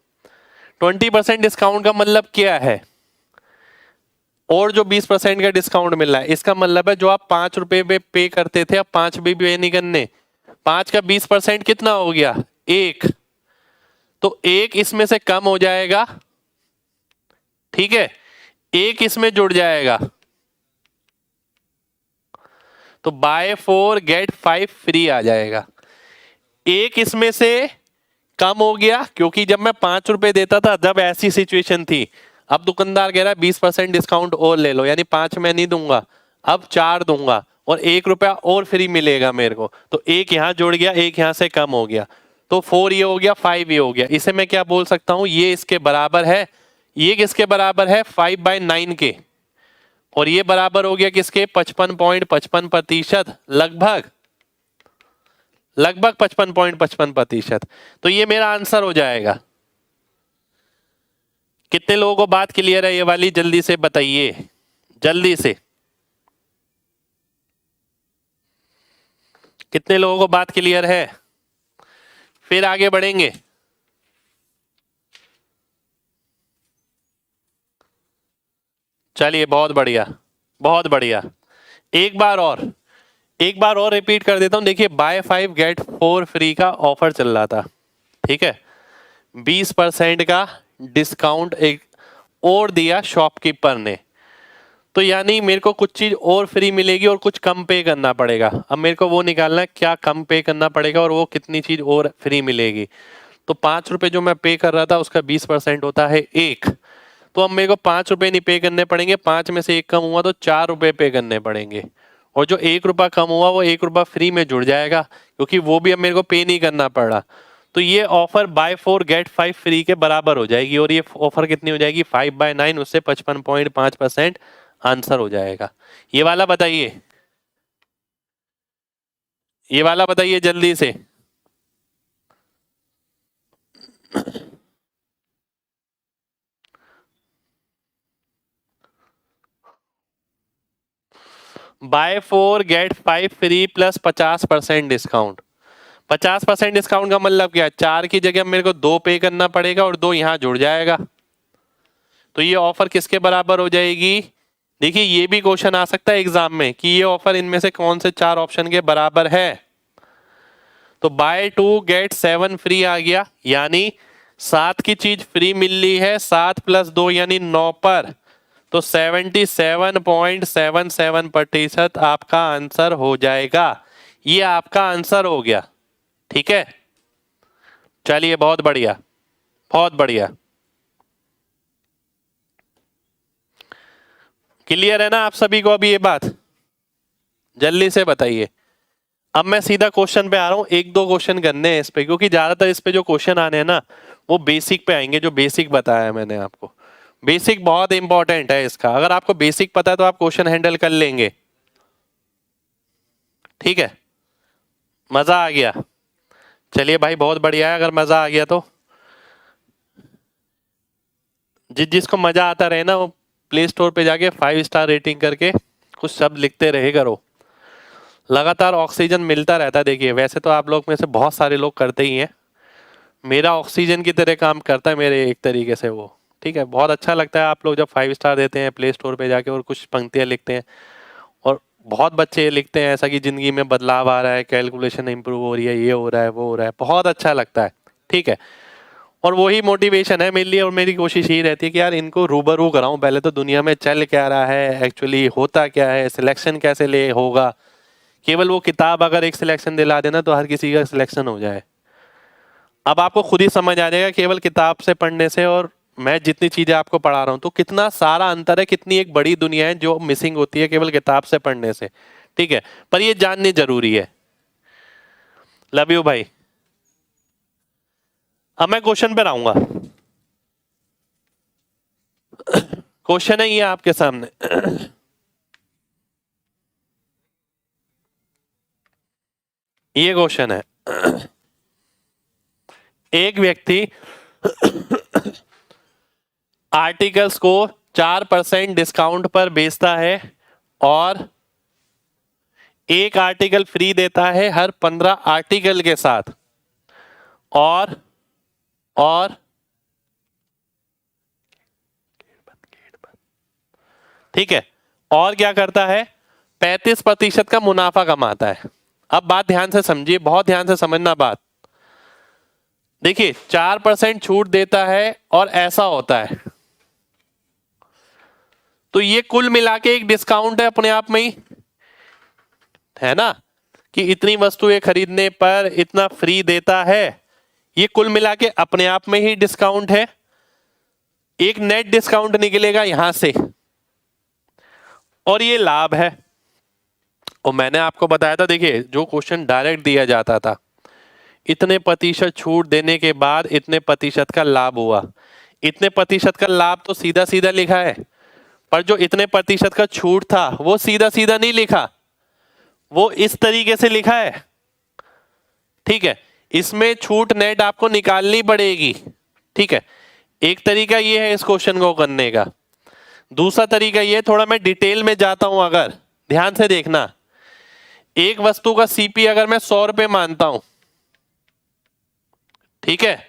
20% discount का मतलब क्या है? और जो 20% का डिस्काउंट मिल रहा है, इसका मतलब है जो आप 5 रुपए में पे करते थे, अब 5 भी पे नहीं करने। 5 का 20% कितना हो गया? 1। तो 1 इसमें से कम हो जाएगा। ठीक है, 1 इसमें जुड़ जाएगा। तो बाय 4 गेट 5 फ्री आ जाएगा। 1 इसमें से कम हो गया, क्योंकि जब मैं 5 रुपए देता था जब ऐसी सिचुएशन थी। अब दुकानदार कह रहा है 20% डिस्काउंट और ले लो, यानी 5 मैं नहीं दूंगा, अब 4 दूंगा और 1 रुपया और फ्री मिलेगा मेरे को। तो 1 यहां जुड़ गया, 1 यहां से कम हो गया, तो 4 ये हो गया, 5 ये हो गया। इसे मैं क्या बोल सकता हूं? ये इसके बराबर है, ये किसके बराबर है? 5/9 के। और ये बराबर हो गया किसके? 55.55%। लगभग लगभग 55.55%। तो ये मेरा आंसर हो जाएगा। कितने लोगों को बात क्लियर है ये वाली? जल्दी से बताइए, जल्दी से। कितने लोगों को बात क्लियर है? फिर आगे बढ़ेंगे। चलिए बहुत बढ़िया, बहुत बढ़िया। एक बार और, एक बार और रिपीट कर देता हूं। देखिए, बाय 5 गेट 4 फ्री का ऑफर चल रहा था। ठीक है, 20% का डिस्काउंट एक और दिया शॉपकीपर ने। तो यानी मेरे को कुछ चीज और फ्री मिलेगी और कुछ कम पे करना पड़ेगा। अब मेरे को वो निकालना है क्या कम पे करना पड़ेगा और वो कितनी चीज और फ्री मिलेगी। तो 5 रुपए जो मैं पे कर रहा था उसका 20% होता है 1। तो अब मेरे को 5 रुपए नहीं पे करने पड़ेंगे, 5 में से 1 कम हुआ तो 4 रुपए पे करने पड़ेंगे। और जो 1 रुपया कम हुआ वो 1 रुपया फ्री में जुड़ जाएगा, क्योंकि वो भी अब मेरे को पे नहीं करना पड़ रहा। तो ये ऑफर बाय 4 गेट 5 फ्री के बराबर हो जाएगी। और ये ऑफर कितनी हो जाएगी? 5/9, उससे 55.5% आंसर हो जाएगा। ये वाला बताइए, ये वाला बताइए जल्दी से। Buy 4 get 5 free plus 50% discount. 50% discount का मतलब क्या है? 4 की जगह मेरे को 2 पे करना पड़ेगा और 2 यहां जुड़ जाएगा। तो ये ऑफर किसके बराबर हो जाएगी? देखिए, ये भी क्वेश्चन आ सकता है एग्जाम में कि ये ऑफर इनमें से कौन से 4 ऑप्शन के बराबर है। तो बाय 2 गेट 7 फ्री आ गया, यानी 7 की चीज फ्री मिल रही है, 7 प्लस 2 यानी 9 पर। तो 77.77% आपका आंसर हो जाएगा। ये आपका आंसर हो गया। ठीक है, चलिए बहुत बढ़िया, बहुत बढ़िया। क्लियर है ना आप सभी को अभी ये बात? जल्दी से बताइए। अब मैं सीधा क्वेश्चन पे आ रहा हूं। एक दो क्वेश्चन करने हैं इस पे, क्योंकि ज्यादातर इस पे जो क्वेश्चन आने हैं ना वो बेसिक पे आएंगे, जो बेसिक बताया है मैंने आपको। बेसिक बहुत इंपॉर्टेंट है इसका। अगर आपको बेसिक पता है तो आप क्वेश्चन हैंडल कर लेंगे। ठीक है, मजा आ गया? चलिए भाई बहुत बढ़िया है, अगर मजा आ गया तो। जिसको मजा आता रहे ना, वो प्ले स्टोर पे जाके 5 स्टार रेटिंग करके कुछ शब्द लिखते रहे करो। लगातार ऑक्सीजन मिलता रहता है। देखिए वैसे तो आप लोग में से बहुत सारे लोग करते ही हैं, मेरा ऑक्सीजन की तरह काम करता है मेरे एक तरीके से वो। ठीक है, बहुत अच्छा लगता है आप लोग जब 5 स्टार देते हैं प्ले स्टोर पे जाके और कुछ पंक्तियाँ लिखते हैं, और बहुत बच्चे लिखते हैं ऐसा कि ज़िंदगी में बदलाव आ रहा है, कैलकुलेशन इंप्रूव हो रही है, ये हो रहा है, वो हो रहा है, बहुत अच्छा लगता है। ठीक है, और वही मोटिवेशन है मेरे लिए, और मेरी कोशिश यही रहती है कि यार इनको रूबरू कराऊं, पहले तो दुनिया में चल क्या रहा है, एक्चुअली होता क्या है, सिलेक्शन कैसे ले होगा। केवल वो किताब अगर एक सिलेक्शन दिला देना तो हर किसी का सिलेक्शन हो जाए। अब आपको खुद ही समझ आ जाएगा केवल किताब से पढ़ने से और मैं जितनी चीजें आपको पढ़ा रहा हूं तो कितना सारा अंतर है, कितनी एक बड़ी दुनिया है जो मिसिंग होती है केवल किताब से पढ़ने से। ठीक है, पर ये जाननी जरूरी है। लव यू भाई। अब मैं क्वेश्चन पे आऊंगा। क्वेश्चन है ये आपके सामने। ये क्वेश्चन है, एक व्यक्ति आर्टिकल्स को 4% डिस्काउंट पर बेचता है और एक आर्टिकल फ्री देता है हर 15 आर्टिकल के साथ, और ठीक है, और क्या करता है, 35% का मुनाफा कमाता है। अब बात ध्यान से समझिए, बहुत ध्यान से समझना बात। देखिए 4% छूट देता है और ऐसा होता तो ये कुल मिला के एक डिस्काउंट है अपने आप में ही, है ना, कि इतनी वस्तुएं खरीदने पर इतना फ्री देता है। ये कुल मिला के अपने आप में ही डिस्काउंट है। एक नेट डिस्काउंट निकलेगा यहां से, और ये लाभ है। और मैंने आपको बताया था, देखिए जो क्वेश्चन डायरेक्ट दिया जाता था, इतने प्रतिशत छूट देने के बाद इतने प्रतिशत का लाभ हुआ। इतने प्रतिशत का लाभ तो सीधा सीधा लिखा है, पर जो इतने प्रतिशत का छूट था वो सीधा सीधा नहीं लिखा, वो इस तरीके से लिखा है। ठीक है, इसमें छूट नेट आपको निकालनी पड़ेगी। ठीक है, एक तरीका ये है इस क्वेश्चन को करने का। दूसरा तरीका ये, थोड़ा मैं डिटेल में जाता हूं, अगर ध्यान से देखना, एक वस्तु का सीपी अगर मैं 100 रुपए मानता हूं, ठीक है,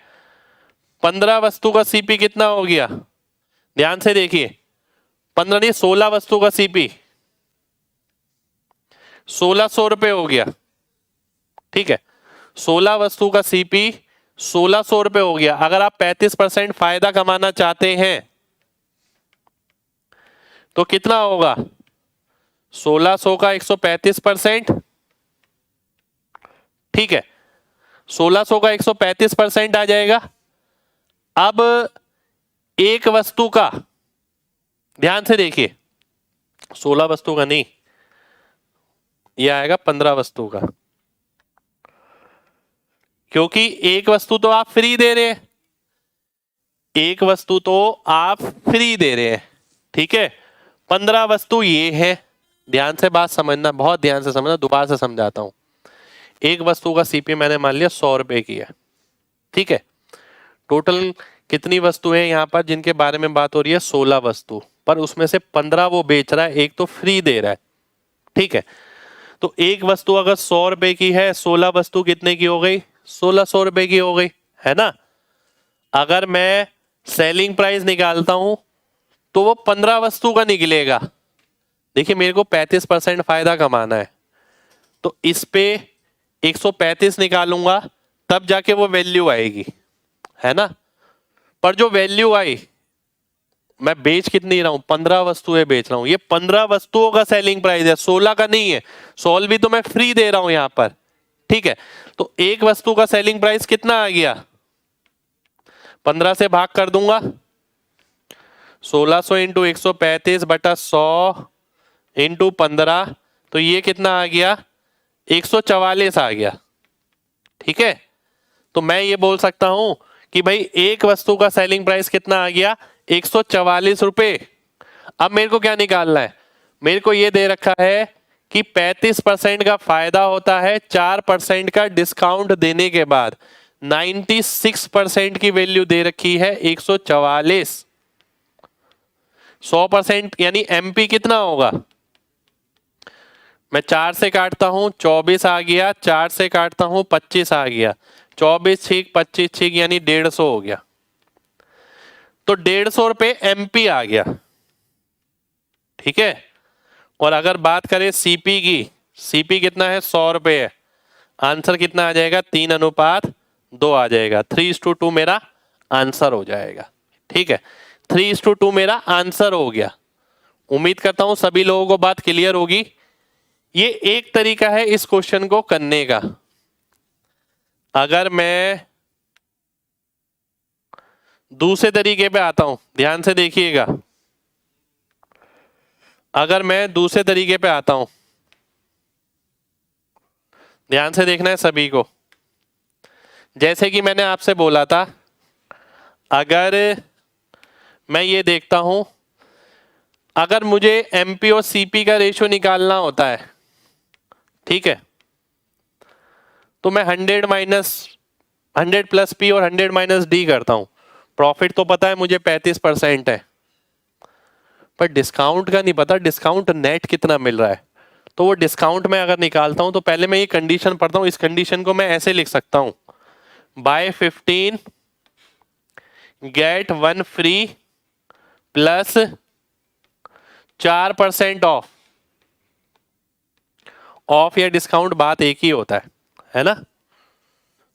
15 वस्तु का सीपी कितना हो गया, ध्यान से देखिए, 15 नहीं 16 वस्तु का सीपी 1600 रुपए हो गया। ठीक है, 16 वस्तु का सीपी 1600 रुपए हो गया। अगर आप 35% फायदा कमाना चाहते हैं तो कितना होगा, 1600 का 135%। ठीक है, 1600 का 135% आ जाएगा। अब एक वस्तु का, ध्यान से देखिए, 16 वस्तु का नहीं, यह आएगा 15 वस्तु का, क्योंकि एक वस्तु तो आप फ्री दे रहे हैं, एक वस्तु तो आप फ्री दे रहे हैं। ठीक है, 15 वस्तु ये है। ध्यान से बात समझना, बहुत ध्यान से समझना, दोबारा से समझाता हूं। एक वस्तु का सीपी मैंने मान लिया 100 रुपए की है। ठीक है, टोटल कितनी वस्तुएं यहां पर जिनके बारे में बात हो रही है, 16 वस्तु, पर उसमें से 15 वो बेच रहा है, एक तो फ्री दे रहा है। ठीक है, तो एक वस्तु अगर 100 रुपए की है, 16 वस्तु कितने की हो गई, 1600 रुपए की हो गई, है ना। अगर मैं सेलिंग प्राइस निकालता हूं तो वो 15 वस्तु का निकलेगा। देखिए मेरे को 35% फायदा कमाना है, तो इस पे 135 निकालूंगा, तब जाके वो वैल्यू आएगी, है ना। पर जो वैल्यू आई, मैं बेच कितनी रहा हूं, 15 वस्तुएं बेच रहा हूं, ये 15 वस्तुओं का सेलिंग प्राइस है, 16 का नहीं है। 16 भी तो मैं फ्री दे रहा हूं यहां पर। ठीक है, तो एक वस्तु का सेलिंग प्राइस कितना आ गया, 15 से भाग कर दूंगा, 1600 इंटू 135 बटा 100 इंटू 15, तो ये कितना आ गया, 144 आ गया। ठीक है, तो मैं ये बोल सकता हूं कि भाई एक वस्तु का सेलिंग प्राइस कितना आ गया, 144 रुपए। अब मेरे को क्या निकालना है, मेरे को ये दे रखा है कि 35% का फायदा होता है 4% का डिस्काउंट देने के बाद। 96% की वैल्यू दे रखी है 144। 100% यानी एमपी कितना होगा, मैं 4 से काटता हूं 24 आ गया, 4 से काटता हूं 25 आ गया, 24 छीक 25 छीक यानी 150 हो गया। तो 150 रुपए एमपी आ गया, ठीक है। और अगर बात करें सीपी की, सीपी कितना है 100 रुपए है, आंसर कितना आ जाएगा 3:2 आ जाएगा, 3:2 मेरा आंसर हो जाएगा, ठीक है। 3:2 मेरा आंसर हो गया। उम्मीद करता हूं सभी लोगों को बात क्लियर होगी। ये एक तरीका है इस क्वेश्चन को करने का। अगर मैं दूसरे तरीके पे आता हूं, ध्यान से देखिएगा, अगर मैं दूसरे तरीके पे आता हूं, ध्यान से देखना है सभी को। जैसे कि मैंने आपसे बोला था, अगर मैं ये देखता हूं, अगर मुझे एमपी और सीपी का रेशियो निकालना होता है, ठीक है, तो मैं 100 प्लस पी और 100 माइनस डी करता हूं। प्रॉफिट तो पता है मुझे 35% है, पर डिस्काउंट का नहीं पता, डिस्काउंट नेट कितना मिल रहा है। तो वो डिस्काउंट में अगर निकालता हूं तो पहले मैं ये कंडीशन पढ़ता हूं। इस कंडीशन को मैं ऐसे लिख सकता हूं, buy 15 get 1 free plus 4% off या डिस्काउंट, बात एक ही होता है ना।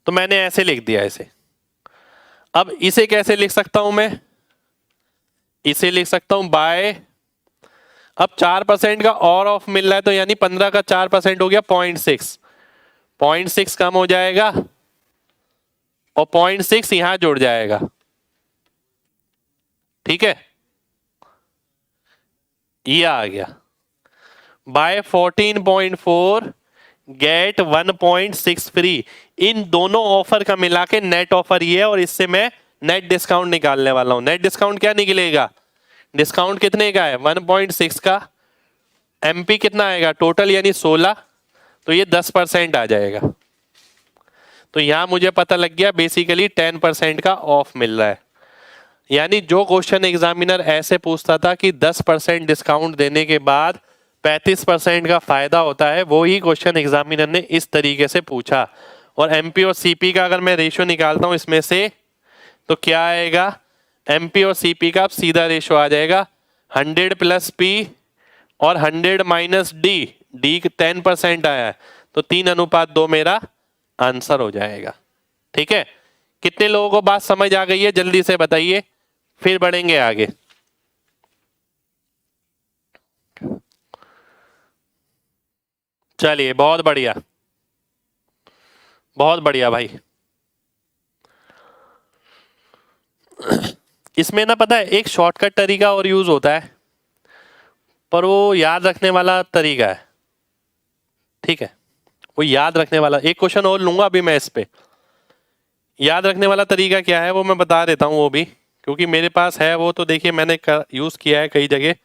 तो मैंने ऐसे लिख दिया इसे। अब इसे कैसे लिख सकता हूं मैं, इसे लिख सकता हूं बाय, अब 4% का और ऑफ मिल रहा है तो यानी 15 का 4% हो गया 0.6, 0.6 कम हो जाएगा और 0.6 यहां जुड़ जाएगा, ठीक है। ये आ गया बाय 14.4 गेट 1.6 फ्री। इन दोनों ऑफर का मिला के नेट ऑफर ये है और इससे मैं नेट डिस्काउंट निकालने वाला हूं। नेट डिस्काउंट क्या निकलेगा, डिस्काउंट कितने का है 1.6 का, एमपी कितना आएगा टोटल यानी 16, तो ये 10% आ जाएगा। तो यहां मुझे पता लग गया बेसिकली 10% का ऑफ मिल रहा है। यानी जो क्वेश्चन एग्जामिनर ऐसे पूछता था कि 10% डिस्काउंट देने के बाद 35% का फायदा होता है, वो ही क्वेश्चन एग्जामिनर ने इस तरीके से पूछा। और एमपी और सीपी का अगर मैं रेशियो निकालता हूं इसमें से, तो क्या आएगा, एमपी और सीपी का अब सीधा रेशियो आ जाएगा 100 प्लस पी और 100 माइनस डी, डी 10% आया है तो 3:2 मेरा आंसर हो जाएगा, ठीक है। कितने लोगों को बात समझ आ गई है जल्दी से बताइए, फिर बढ़ेंगे आगे। चलिए बहुत बढ़िया, बहुत बढ़िया भाई। इसमें ना पता है एक शॉर्टकट तरीका और यूज होता है, पर वो याद रखने वाला तरीका है, ठीक है। वो याद रखने वाला, एक क्वेश्चन और लूंगा अभी मैं इस पे। याद रखने वाला तरीका क्या है वो मैं बता देता हूँ, वो भी क्योंकि मेरे पास है वो, तो देखिए मैंने यूज किया है कई जगह,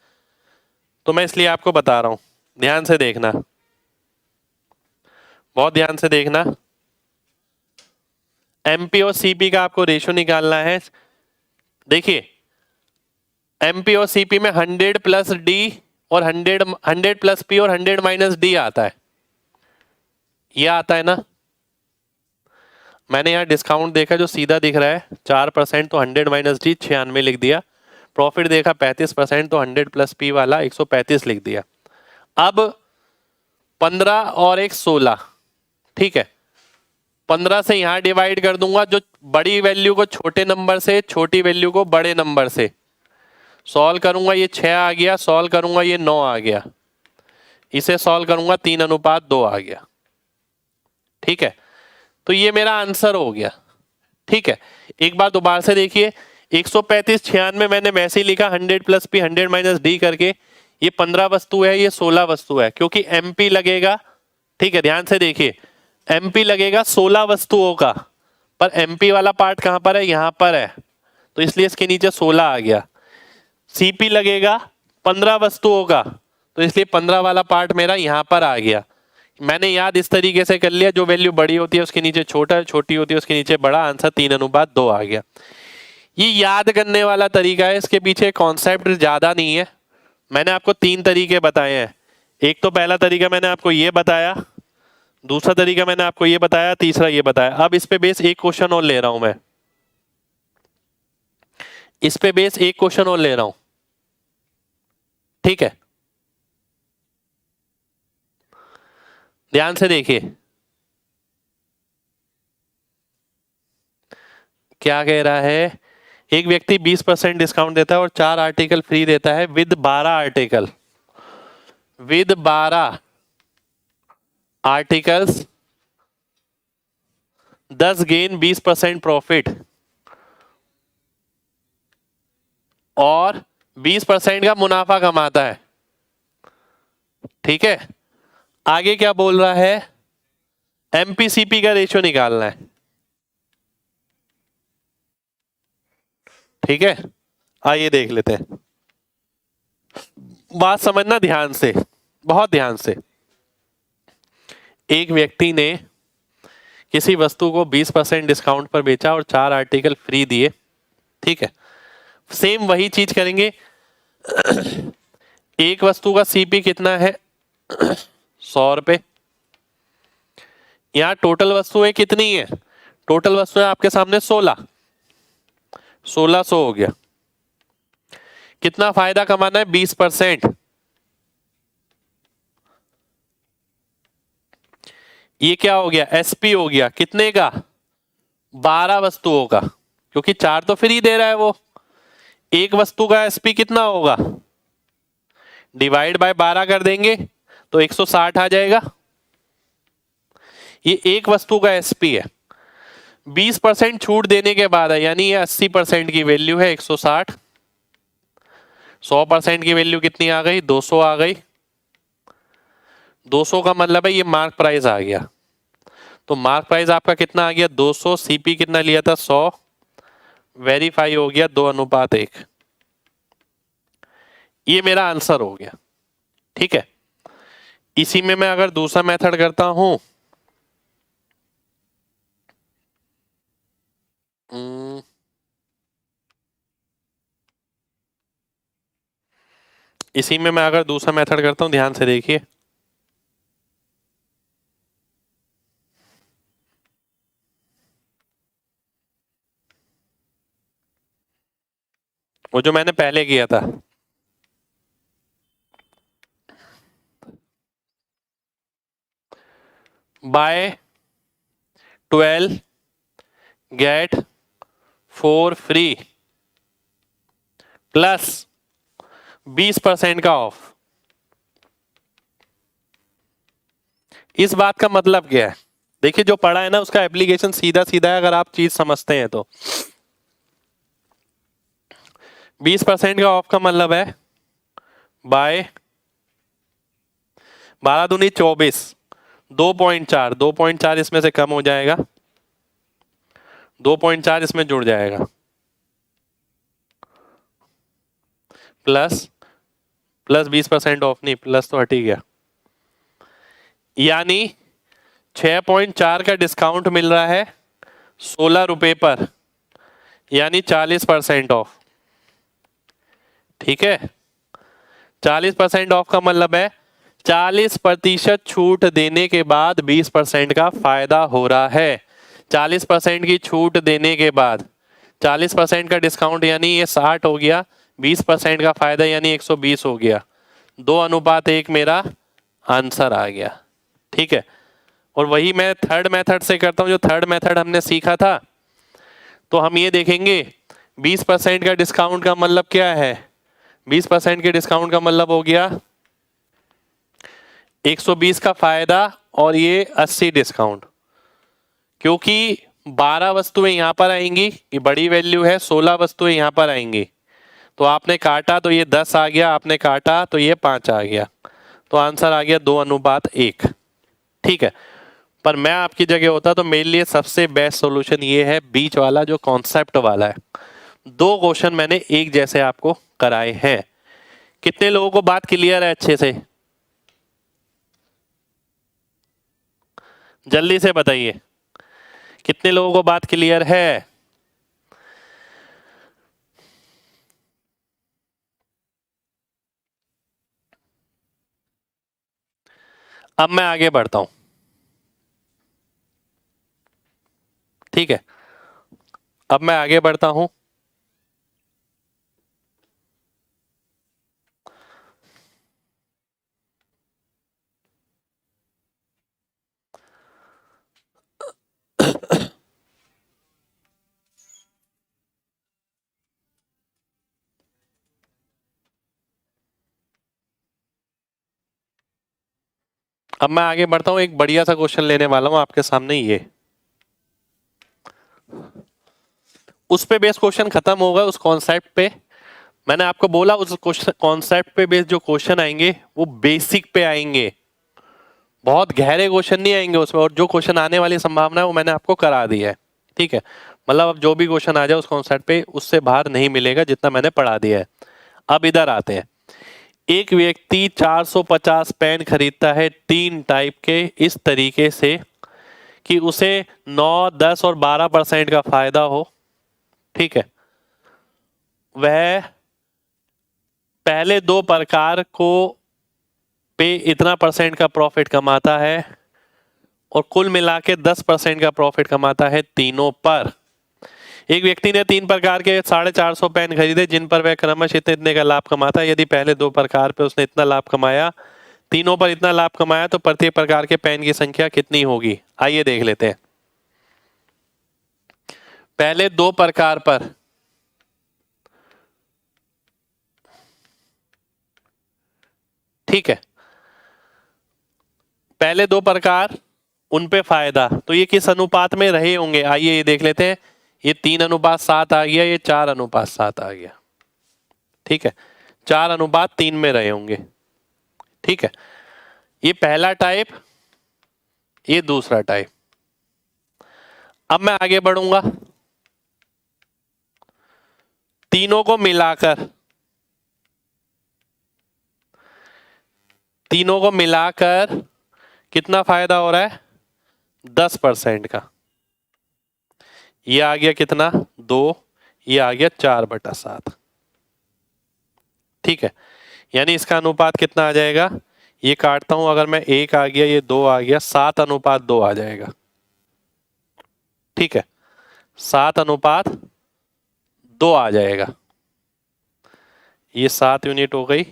तो मैं इसलिए आपको बता रहा हूँ। ध्यान से देखना, बहुत ध्यान से देखना। एमपी और सीपी का आपको रेशियो निकालना है। देखिए एमपी और सीपी में 100 प्लस डी और 100 प्लस पी और 100 माइनस डी आता है, ये आता है ना। मैंने यहाँ डिस्काउंट देखा जो सीधा दिख रहा है 4%, तो 100 माइनस डी 96 लिख दिया। प्रॉफिट देखा 35%, तो 100 प्लस पी वाला 135 लिख दिया। अब 15 और एक 16, ठीक है। 15 से यहां डिवाइड कर दूंगा, जो बड़ी वैल्यू को छोटे नंबर से, छोटी वैल्यू को बड़े नंबर से। सॉल्व करूंगा ये 6 आ गया, सॉल्व करूंगा ये 9 आ गया, इसे सॉल्व करूंगा 3:2 आ गया, ठीक है। तो ये मेरा आंसर हो गया, ठीक है। एक बार दोबारा से देखिए, 135 96 मैंने वैसे ही लिखा 100 प्लस पी 100 माइनस डी करके। ये 15 वस्तु है, ये 16 वस्तु है, क्योंकि एमपी लगेगा, ठीक है। ध्यान से देखिए, एमपी लगेगा 16 वस्तुओं का, पर एमपी वाला पार्ट कहां पर है, यहां पर है, तो इसलिए इसके नीचे 16 आ गया। सीपी लगेगा 15 वस्तुओं का, तो इसलिए 15 वाला पार्ट मेरा यहां पर आ गया। मैंने याद इस तरीके से कर लिया, जो वैल्यू बड़ी होती है उसके नीचे छोटा, छोटी होती है उसके नीचे बड़ा, आंसर 3:2 आ गया। ये याद करने वाला तरीका है, इसके पीछे कॉन्सेप्ट ज्यादा नहीं है। मैंने आपको 3 तरीके बताए हैं, एक तो पहला तरीका मैंने आपको ये बताया, दूसरा तरीका मैंने आपको ये बताया, तीसरा ये बताया। अब इस पे बेस एक क्वेश्चन और ले रहा हूं मैं, इस पे बेस एक क्वेश्चन और ले रहा हूं, ठीक है। ध्यान से देखिए क्या कह रहा है। एक व्यक्ति 20% डिस्काउंट देता है और 4 आर्टिकल फ्री देता है with 12 article, with 12 articles 10 gain 20% profit और 20% का मुनाफा कमाता है, ठीक है। आगे क्या बोल रहा है, एमपीसीपी का रेशियो निकालना है, ठीक है। आइए देख लेते हैं, बात समझना ध्यान से, बहुत ध्यान से। एक व्यक्ति ने किसी वस्तु को 20% डिस्काउंट पर बेचा और 4 आर्टिकल फ्री दिए, ठीक है। सेम वही चीज करेंगे। एक वस्तु का सीपी कितना है 100 रुपए। यहां टोटल वस्तुएं कितनी है, टोटल वस्तुएं आपके सामने 1600 हो गया। कितना फायदा कमाना है 20%। ये क्या हो गया, एसपी हो गया, कितने का 12 वस्तुओं का, क्योंकि 4 तो फ्री दे रहा है वो। एक वस्तु का एसपी कितना होगा, डिवाइड बाय 12 कर देंगे तो 160 आ जाएगा। ये एक वस्तु का एसपी है, 20% छूट देने के बाद है, यानी ये 80% की वैल्यू है 160। 100% की वैल्यू कितनी आ गई, 200 आ गई। 200 का मतलब है ये मार्क प्राइस आ गया, तो मार्क प्राइस आपका कितना आ गया 200, सीपी कितना लिया था 100, वेरीफाई हो गया 2:1। ये मेरा आंसर हो गया, ठीक है। इसी में मैं अगर दूसरा मेथड करता हूं, इसी में मैं अगर दूसरा मेथड करता हूं, ध्यान से देखिए। वो जो मैंने पहले किया था, बाय 12 गेट 4 फ्री प्लस 20% का ऑफ। इस बात का मतलब क्या है, देखिए जो पढ़ा है ना उसका एप्लीकेशन सीधा सीधा है, अगर आप चीज समझते हैं तो। 20% का ऑफ का मतलब है बाय 12 दूनी 24, 2.4, 2.4 इसमें से कम हो जाएगा, 2.4 इसमें जुड़ जाएगा, प्लस 20% ऑफ नहीं, प्लस तो हट ही गया, यानी 6.4 का डिस्काउंट मिल रहा है 16 रुपए पर, यानी 40% ऑफ, ठीक है। 40% ऑफ का मतलब है 40% छूट देने के बाद 20% का फायदा हो रहा है। 40% की छूट देने के बाद 40% का डिस्काउंट यानी ये 60 हो गया, 20% का फायदा यानी 120 हो गया। 2:1 मेरा आंसर आ गया, ठीक है। और वही मैं थर्ड मेथड से करता हूं, जो थर्ड मेथड हमने सीखा था। तो हम ये देखेंगे 20% का डिस्काउंट का मतलब क्या है, 20% के डिस्काउंट का मतलब हो गया 120 का फायदा और ये 80 डिस्काउंट, क्योंकि 12 वस्तुएं यहां पर आएंगी, ये बड़ी वैल्यू है, 16 वस्तुएं यहां पर आएंगी, तो आपने काटा तो ये 10 आ गया, आपने काटा तो ये 5 आ गया, तो आंसर आ गया 2:1, ठीक है। पर मैं आपकी जगह होता तो मेरे लिए सबसे बेस्ट सॉल्यूशन ये है बीच वाला, जो कॉन्सेप्ट वाला है। 2 क्वेश्चन मैंने एक जैसे आपको कराए हैं। कितने लोगों को बात क्लियर है अच्छे से, जल्दी से बताइए कितने लोगों को बात क्लियर है। अब मैं आगे बढ़ता हूं, ठीक है। अब मैं आगे बढ़ता हूं। अब मैं आगे बढ़ता हूं, एक बढ़िया सा क्वेश्चन लेने वाला हूं आपके सामने। ये उस पे बेस क्वेश्चन खत्म होगा, उस कॉन्सेप्ट पे। मैंने आपको बोला उस कॉन्सेप्ट पे बेस जो क्वेश्चन आएंगे वो बेसिक पे आएंगे, बहुत गहरे क्वेश्चन नहीं आएंगे उसमें। और जो क्वेश्चन आने वाली संभावना है वो मैंने आपको करा दी है, ठीक है। मतलब अब जो भी क्वेश्चन आ जाए उस कॉन्सेप्ट पे, उससे बाहर नहीं मिलेगा जितना मैंने पढ़ा दिया है। अब इधर आते हैं। एक व्यक्ति 450 पेन खरीदता है 3 टाइप के, इस तरीके से कि उसे 9, 10 और 12% का फायदा हो, ठीक है। वह पहले 2 प्रकार को पे इतना परसेंट का प्रॉफिट कमाता है और कुल मिला के 10% का प्रॉफिट कमाता है तीनों पर। एक व्यक्ति ने 3 प्रकार के 450 पेन खरीदे जिन पर वह क्रमश इतने इतने का लाभ कमाता है। यदि पहले 2 प्रकार पे उसने इतना लाभ कमाया, तीनों पर इतना लाभ कमाया, तो प्रत्येक प्रकार के पेन की संख्या कितनी होगी? आइए देख लेते हैं। पहले 2 प्रकार पर ठीक है, पहले 2 प्रकार उन पे फायदा, तो ये किस अनुपात में रहे होंगे? आइए ये देख लेते हैं। ये 3:7 आ गया, ये 4:7 आ गया, ठीक है। 4:3 में रहे होंगे, ठीक है। ये पहला टाइप, ये दूसरा टाइप। अब मैं आगे बढ़ूंगा। तीनों को मिलाकर, तीनों को मिलाकर कितना फायदा हो रहा है? 10% का। ये आ गया कितना? 2। ये आ गया 4/7, ठीक है। यानी इसका अनुपात कितना आ जाएगा? ये काटता हूं, अगर मैं 1 आ गया, ये 2 आ गया, 7:2 आ जाएगा, ठीक है। 7:2 आ जाएगा। ये 7 यूनिट हो गई,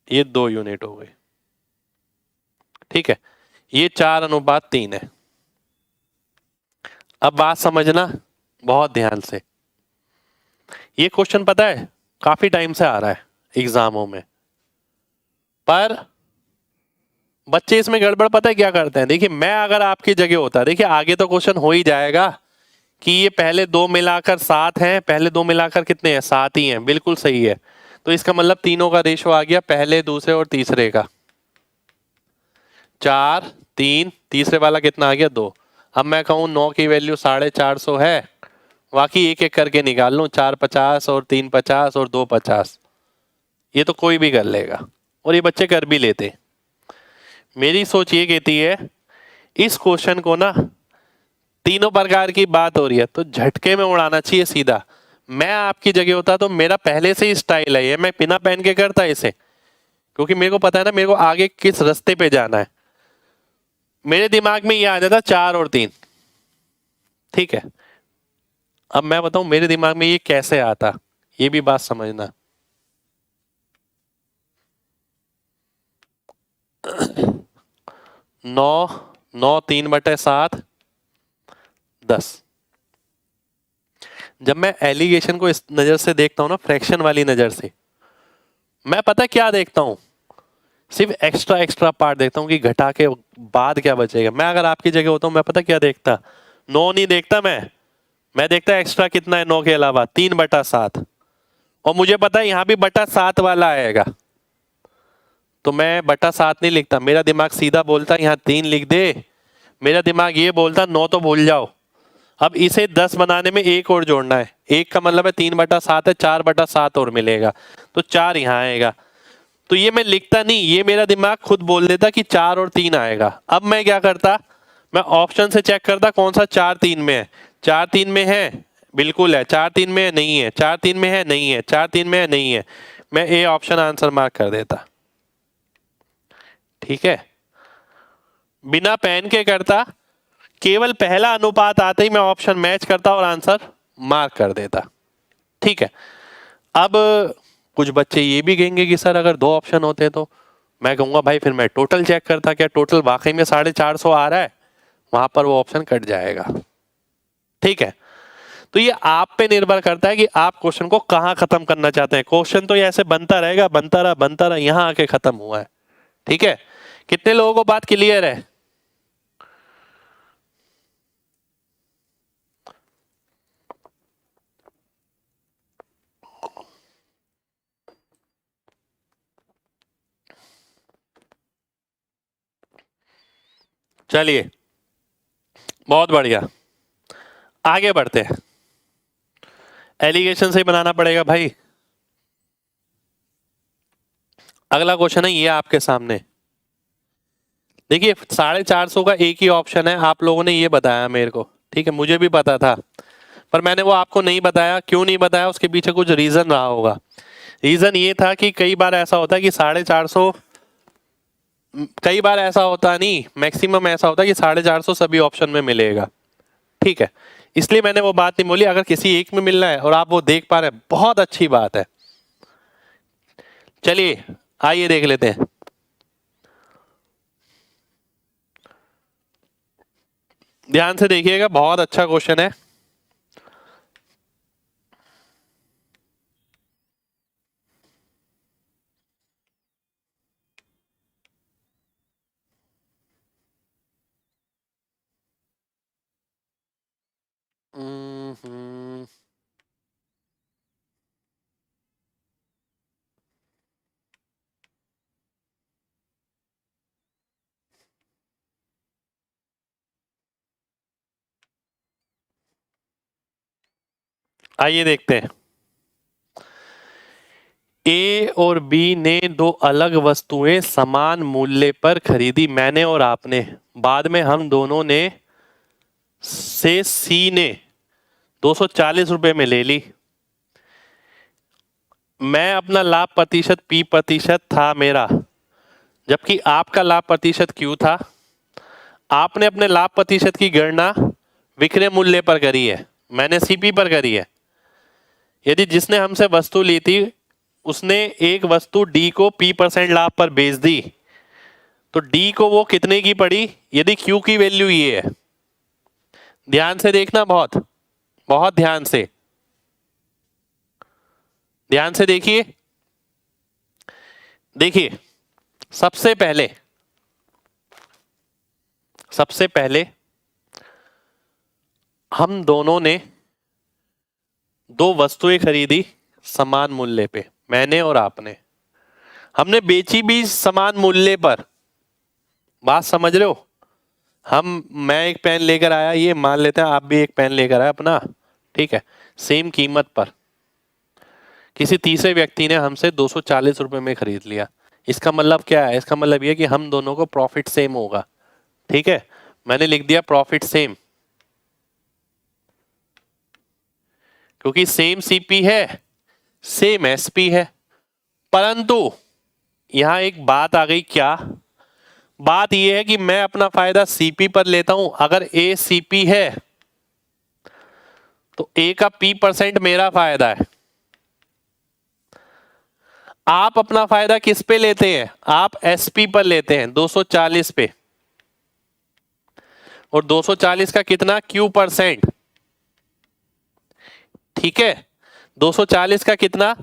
ये 2 यूनिट हो गई, ठीक है। ये 4:3 है। अब बात समझना बहुत ध्यान से। ये क्वेश्चन पता है काफी टाइम से आ रहा है एग्जामों में, पर बच्चे इसमें गड़बड़ पता है क्या करते हैं? देखिए मैं अगर आपकी जगह होता, देखिए आगे तो क्वेश्चन हो ही जाएगा कि ये पहले 2 मिलाकर 7 हैं, पहले 2 मिलाकर कितने हैं? 7 ही हैं, बिल्कुल सही है। तो इसका मतलब तीनों का रेशो आ गया, पहले, दूसरे और तीसरे का 4, 3, तीसरे वाला कितना आ गया? 2। अब मैं कहूँ 9 की वैल्यू 450 है, बाकी एक एक करके निकाल लूँ, 4 50 और 3 50 और 2 50। ये तो कोई भी कर लेगा और ये बच्चे कर भी लेते। मेरी सोच ये कहती है इस क्वेश्चन को ना, तीनों प्रकार की बात हो रही है तो झटके में उड़ाना चाहिए सीधा। मैं आपकी जगह होता तो मेरा पहले से ही स्टाइल है ये, मैं बिना पहन के करता इसे, क्योंकि मेरे को पता है ना मेरे को आगे किस रास्ते पे जाना है। मेरे दिमाग में ये आ जाता 4 और 3, ठीक है। अब मैं बताऊं मेरे दिमाग में ये कैसे आता, ये भी बात समझना। नौ, 3/7, 10। जब मैं एलिगेशन को इस नजर से देखता हूं ना, फ्रैक्शन वाली नजर से, मैं पता क्या देखता हूं? सिर्फ एक्स्ट्रा एक्स्ट्रा पार्ट देखता हूं कि घटा के बाद क्या बचेगा। मैं अगर आपकी जगह होता हूं, मैं पता क्या देखता? 9 नहीं देखता मैं देखता एक्स्ट्रा कितना है 9 के अलावा, 3/7। और मुझे पता है यहाँ भी बटा 7 वाला आएगा, तो मैं बटा 7 नहीं लिखता। मेरा दिमाग सीधा बोलता यहाँ 3 लिख दे। मेरा दिमाग ये बोलता 9 तो भूल जाओ, अब इसे 10 बनाने में 1 और जोड़ना है। 1 का मतलब है 3/7 है, 4/7 और मिलेगा, तो 4 यहाँ आएगा। तो ये मैं लिखता नहीं, ये मेरा दिमाग खुद बोल देता कि 4 और 3 आएगा। अब मैं क्या करता? मैं ऑप्शन से चेक करता कौन सा 4 3 में है। 4 3 में है, बिल्कुल है। 4 3 में है, नहीं है। 4 3 में है, नहीं है। 4 3 में है, नहीं है। मैं ए ऑप्शन आंसर मार्क कर देता, ठीक है। बिना पेन के करता, केवल पहला अनुपात आते ही मैं ऑप्शन मैच करता और आंसर मार्क कर देता। ठीक है, अब कुछ बच्चे ये भी कहेंगे कि सर अगर दो ऑप्शन होते तो मैं कहूंगा भाई फिर मैं टोटल चेक करता, क्या टोटल वाकई में 450 आ रहा है, वहां पर वो ऑप्शन कट जाएगा। ठीक है, तो ये आप पे निर्भर करता है कि आप क्वेश्चन को कहां खत्म करना चाहते हैं। क्वेश्चन तो ये ऐसे बनता रहेगा, बनता रहा, यहां आके खत्म हुआ है। ठीक है, कितने लोगों को बात क्लियर है? चलिए, बहुत बढ़िया, आगे बढ़ते हैं। एलिगेशन से ही बनाना पड़ेगा भाई। अगला क्वेश्चन है ये आपके सामने। देखिए 450 का एक ही ऑप्शन है, आप लोगों ने ये बताया मेरे को। ठीक है, मुझे भी पता था, पर मैंने वो आपको नहीं बताया। क्यों नहीं बताया? उसके पीछे कुछ रीजन रहा होगा। रीजन ये था कि कई बार ऐसा होता है कि 450, कई बार ऐसा होता नहीं, मैक्सिमम ऐसा होता है कि 450 सभी ऑप्शन में मिलेगा। ठीक है, इसलिए मैंने वो बात नहीं बोली। अगर किसी एक में मिल रहा है और आप वो देख पा रहे हैं, बहुत अच्छी बात है। चलिए आइए देख लेते हैं। ध्यान से देखिएगा, बहुत अच्छा क्वेश्चन है। आइए देखते हैं। ए और बी ने दो अलग वस्तुएं समान मूल्य पर खरीदी, मैंने और आपने। बाद में हम दोनों ने से सी ने 240 रुपए में ले ली। मैं अपना लाभ प्रतिशत पी प्रतिशत था मेरा, जबकि आपका लाभ प्रतिशत क्यू था। आपने अपने लाभ प्रतिशत की गणना विक्रय मूल्य पर करी है, मैंने सीपी पर करी है। यदि जिसने हमसे वस्तु ली थी उसने एक वस्तु डी को p% लाभ पर बेच दी, तो डी को वो कितने की पड़ी? यदि क्यू की वैल्यू ये है, ध्यान से देखना, बहुत बहुत ध्यान से, ध्यान से देखिए। देखिए सबसे पहले हम दोनों ने दो वस्तुएं खरीदी समान मूल्य पे, मैंने और आपने। हमने बेची भी समान मूल्य पर। बात समझ रहे हो? मैं एक पेन लेकर आया, ये मान लेते हैं आप भी एक पेन लेकर आए अपना, ठीक है, सेम कीमत पर। किसी तीसरे व्यक्ति ने हमसे 240 रुपए में खरीद लिया। इसका मतलब क्या है? इसका मतलब यह कि हम दोनों को प्रॉफिट सेम होगा। ठीक है, मैंने लिख दिया प्रॉफिट सेम, क्योंकि सेम सीपी है, सेम एसपी है। परंतु यहां एक बात आ गई। क्या बात यह है कि मैं अपना फायदा सीपी पर लेता हूं। अगर ए सीपी है तो ए का p% मेरा फायदा है। आप अपना फायदा किस पे लेते हैं? आप एसपी पर लेते हैं 240 पे, और 240 का कितना? Q%। ठीक है, 240 का कितना?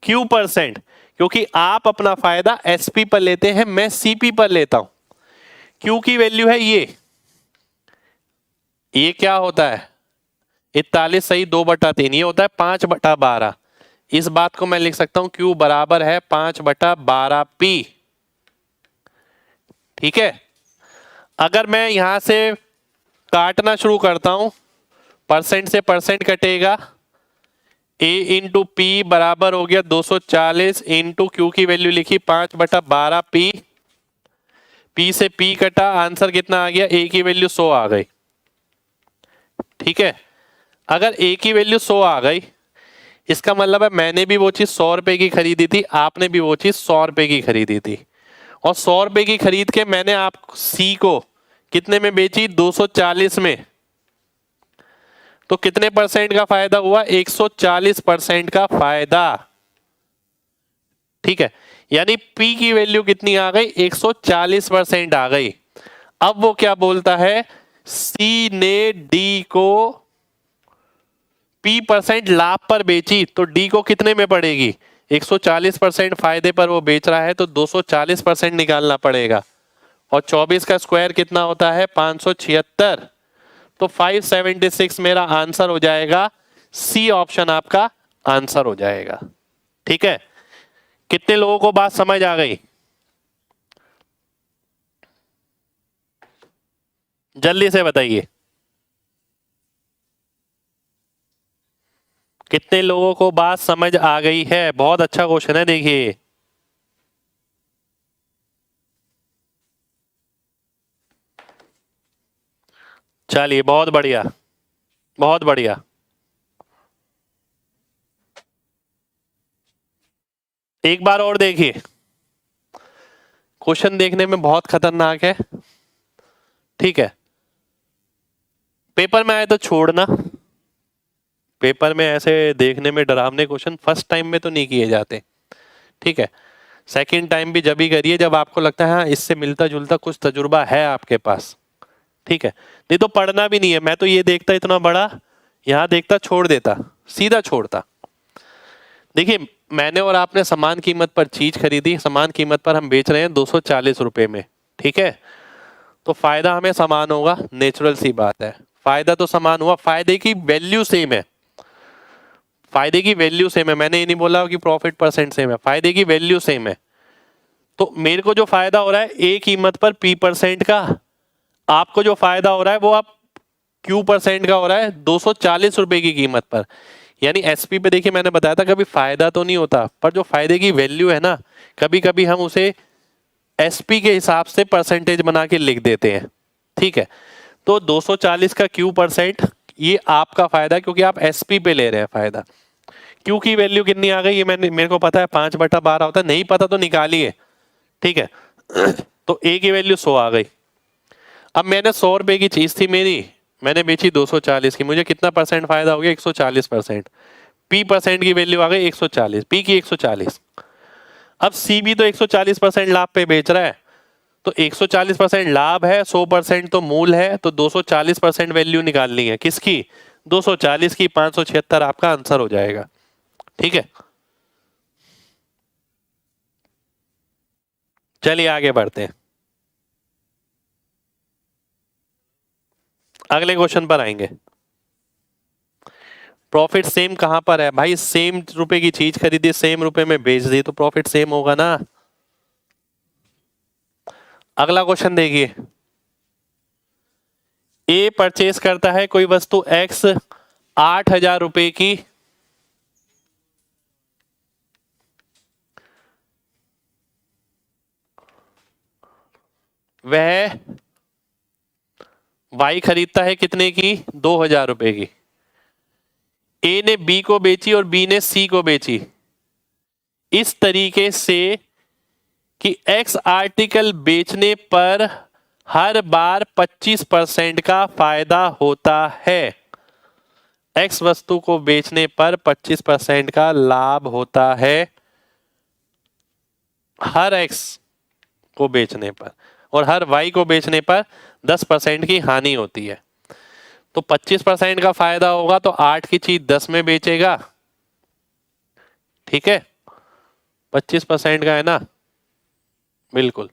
Q%। क्योंकि आप अपना फायदा एसपी पर लेते हैं, मैं सीपी पर लेता हूं। Q की वैल्यू है ये क्या होता है? 41 सही 2/3, ये होता है 5/12। इस बात को मैं लिख सकता हूं Q बराबर है 5/12P। ठीक है, अगर मैं यहां से काटना शुरू करता हूं, परसेंट से परसेंट कटेगा, A इंटू पी बराबर हो गया 240 इंटू Q की वैल्यू लिखी 5/12P। P से P कटा, आंसर कितना आ गया? A की वैल्यू 100 आ गई। ठीक है, अगर A की वैल्यू 100 आ गई, इसका मतलब है मैंने भी वो चीज 100 रुपए की खरीदी थी, आपने भी वो चीज 100 रुपए की खरीदी थी, और 100 रुपए की खरीद के मैंने आप C को कितने में बेची? 240 में। तो कितने परसेंट का फायदा हुआ? 140% का फायदा। ठीक है, यानी P की वैल्यू कितनी आ गई? 140% आ गई। अब वो क्या बोलता है? C ने D को P% लाभ पर बेची, तो D को कितने में पड़ेगी? 140% फायदे पर वो बेच रहा है, तो 240% निकालना पड़ेगा। और 24 का स्क्वायर कितना होता है? 576। तो 576 मेरा आंसर हो जाएगा। सी ऑप्शन आपका आंसर हो जाएगा। ठीक है, कितने लोगों को बात समझ आ गई? जल्दी से बताइए, कितने लोगों को बात समझ आ गई है? बहुत अच्छा क्वेश्चन है, देखिए। चलिए, बहुत बढ़िया, बहुत बढ़िया। एक बार और देखिए, क्वेश्चन देखने में बहुत खतरनाक है। ठीक है, पेपर में आए तो छोड़ना, पेपर में ऐसे देखने में डरावने क्वेश्चन फर्स्ट टाइम में तो नहीं किए जाते। ठीक है, सेकंड टाइम भी जब ही करिए जब आपको लगता है हाँ इससे मिलता जुलता कुछ तजुर्बा है आपके पास। ठीक है, नहीं तो पढ़ना भी नहीं है। मैं तो ये देखता इतना बड़ा, यहाँ देखता छोड़ देता, सीधा छोड़ता। देखिए, मैंने और आपने समान कीमत पर चीज खरीदी, समान कीमत पर हम बेच रहे हैं 240 रुपए में। ठीक है, तो फायदा हमें समान होगा, नेचुरल सी बात है। फायदा तो समान हुआ, फायदे की वैल्यू सेम है, फायदे की वैल्यू सेम है। मैंने ये नहीं बोला कि प्रॉफिट परसेंट सेम है, फायदे की वैल्यू सेम है। तो मेरे को जो फायदा हो रहा है ए कीमत पर P% का, आपको जो फायदा हो रहा है वो आप Q% का हो रहा है 240 रुपए की कीमत पर। यानी SP पे देखिए, मैंने बताया था कभी फायदा तो नहीं होता, पर जो फायदे की वैल्यू है ना, कभी कभी हम उसे SP के हिसाब से परसेंटेज बना के लिख देते हैं। ठीक है, तो 240 का Q% ये आपका फायदा है, क्योंकि आप SP पे ले रहे हैं फायदा। Q की वैल्यू कितनी आ गई? ये मेरे को पता है, 5/12 होता है, नहीं पता तो निकालिए। ठीक है, तो A की वैल्यू 100 आ गई। अब मैंने 100 रुपए की चीज थी मेरी, मैंने बेची 240 की, मुझे कितना परसेंट फायदा हो गया? 140%। P% की वैल्यू आ गई 140, P की 140। अब C भी तो 140% लाभ पे बेच रहा है, तो 140% लाभ है, 100% तो मूल है, तो 240% वैल्यू निकालनी है। किसकी? 240 की। 576 आपका आंसर हो जाएगा। ठीक है, चलिए आगे बढ़ते हैं, अगले क्वेश्चन पर आएंगे। प्रॉफिट सेम कहां पर है भाई? सेम रुपए की चीज खरीदी, सेम रुपए में बेच दी, तो प्रॉफिट सेम होगा ना। अगला क्वेश्चन देखिए, ए परचेस करता है कोई वस्तु एक्स 8,000 रुपए की, वह वाई खरीदता है कितने की? 2,000 रुपए की। ए ने बी को बेची और बी ने सी को बेची, इस तरीके से कि एक्स आर्टिकल बेचने पर हर बार 25% का फायदा होता है। एक्स वस्तु को बेचने पर 25% का लाभ होता है हर एक्स को बेचने पर, और हर वाई को बेचने पर 10% की हानि होती है। तो 25% का फायदा होगा, तो 8 की चीज 10 में बेचेगा। ठीक है, 25% का है ना, बिल्कुल,